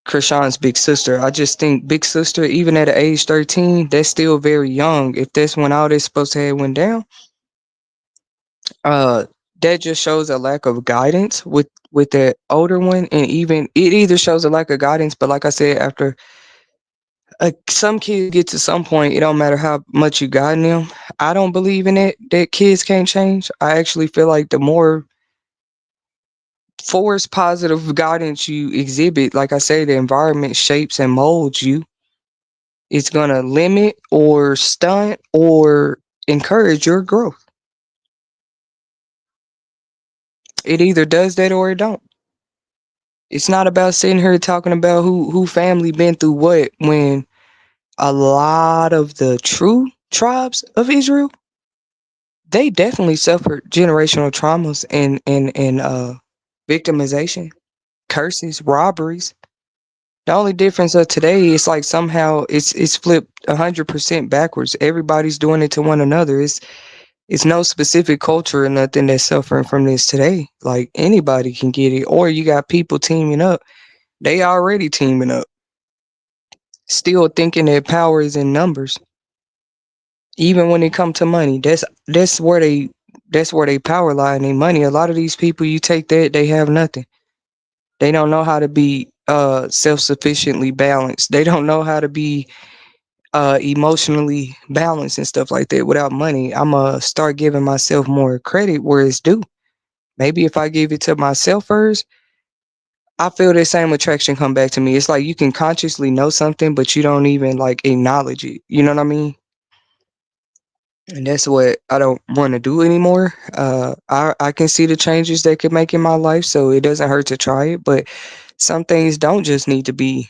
Krishan's big sister. I just think big sister, even at the age 13, that's still very young. If that's when all this supposed to have went down, uh, that just shows a lack of guidance with that older one, and even it either shows a lack of guidance. But like I said, after some kids get to some point, it don't matter how much you guide them. I don't believe in it that kids can't change. I actually feel like the more forced positive guidance you exhibit, like I say, the environment shapes and molds you. It's gonna limit or stunt or encourage your growth. It either does that or it don't. It's not about sitting here talking about who family been through what when a lot of the true tribes of Israel, they definitely suffered generational traumas and victimization, curses, robberies. The only difference of today is like somehow it's flipped 100% backwards. Everybody's doing it to one another. It's no specific culture or nothing that's suffering from this today. Like anybody can get it, or you got people teaming up. They already teaming up, still thinking that power is in numbers. Even when it come to money, that's where they power lie and they money. A lot of these people, you take that, they have nothing. They don't know how to be self-sufficiently balanced. They don't know how to be emotionally balanced and stuff like that. Without money, I'ma start giving myself more credit where it's due. Maybe if I give it to myself first, I feel the same attraction come back to me. It's like you can consciously know something, but you don't even like acknowledge it. You know what I mean? And that's what I don't want to do anymore. I can see the changes they could make in my life, so it doesn't hurt to try it. But some things don't just need to be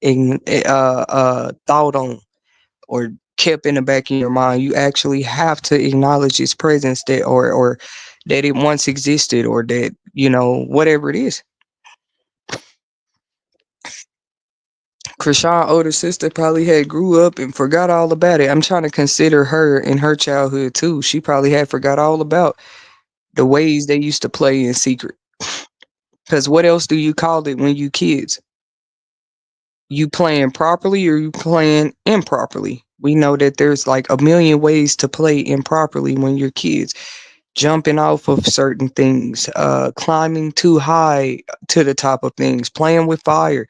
thought on or kept in the back of your mind. You actually have to acknowledge its presence, that or that it once existed, or that whatever it is. Krishan older sister probably had grew up and forgot all about it. I'm trying to consider her in her childhood too. She probably had forgot all about the ways they used to play in secret. Because what else do you call it when you kids? You playing properly or you playing improperly? We know that there's like a million ways to play improperly when you're kids. Jumping off of certain things, climbing too high to the top of things, playing with fire,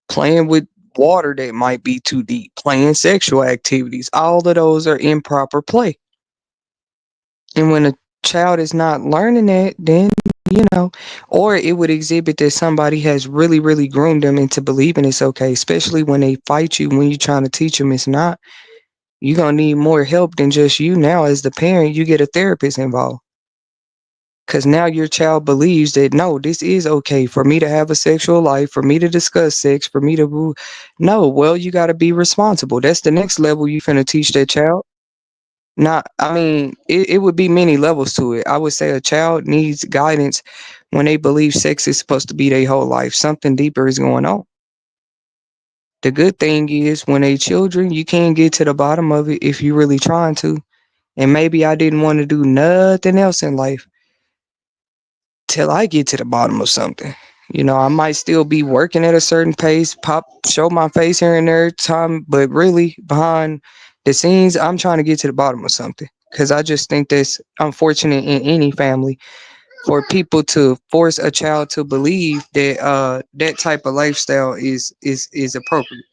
playing with water that might be too deep, playing sexual activities. All of those are improper play. And when a child is not learning that, then, or it would exhibit that somebody has really, really groomed them into believing it's okay, especially when they fight you when you're trying to teach them it's not. You're going to need more help than just you now. As the parent, you get a therapist involved. Because now your child believes that, no, this is okay for me to have a sexual life, for me to discuss sex, for me to woo. No, well, you got to be responsible. That's the next level you finna teach that child. Not, I mean, it would be many levels to it. I would say a child needs guidance when they believe sex is supposed to be their whole life. Something deeper is going on. The good thing is when they children, you can get to the bottom of it if you're really trying to. And maybe I didn't want to do nothing else in life till I get to the bottom of something. I might still be working at a certain pace, show my face here and there time, but really behind the scenes, I'm trying to get to the bottom of something. Cause I just think that's unfortunate in any family for people to force a child to believe that that type of lifestyle is appropriate.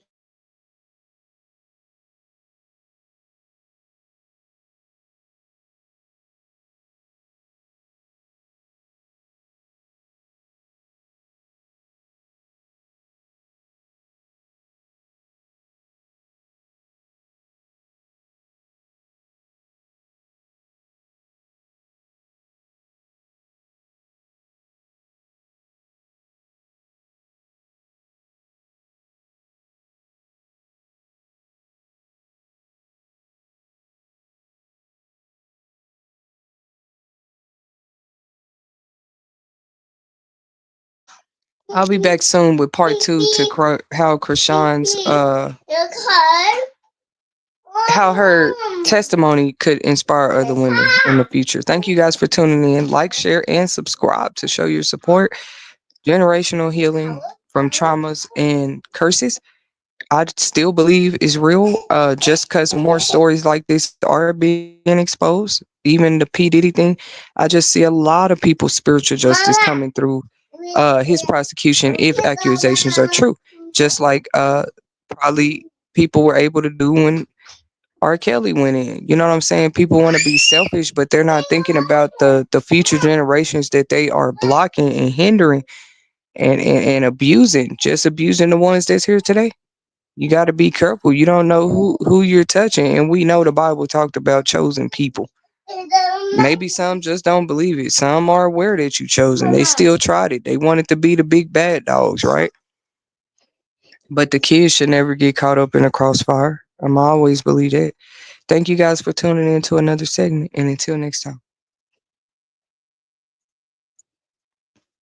I'll be back soon with part two to how Chrisean's how her testimony could inspire other women in the future. Thank you guys for tuning in. Like, share, and subscribe to show your support. Generational healing from traumas and curses, I still believe is real. Just because more stories like this are being exposed, even the P Diddy thing, I just see a lot of people's spiritual justice coming through his prosecution if accusations are true. Just like probably people were able to do when R. Kelly went in. You know what I'm saying? People want to be selfish, but they're not thinking about the future generations that they are blocking and hindering and abusing, just abusing the ones that's here today. You got to be careful. You don't know who you're touching. And we know the Bible talked about chosen people. Maybe some just don't believe it. Some are aware that you chosen. They still tried it. They wanted to be the big bad dogs, right? But the kids should never get caught up in a crossfire. I'm always believe that. Thank you guys for tuning in to another segment. And until next time.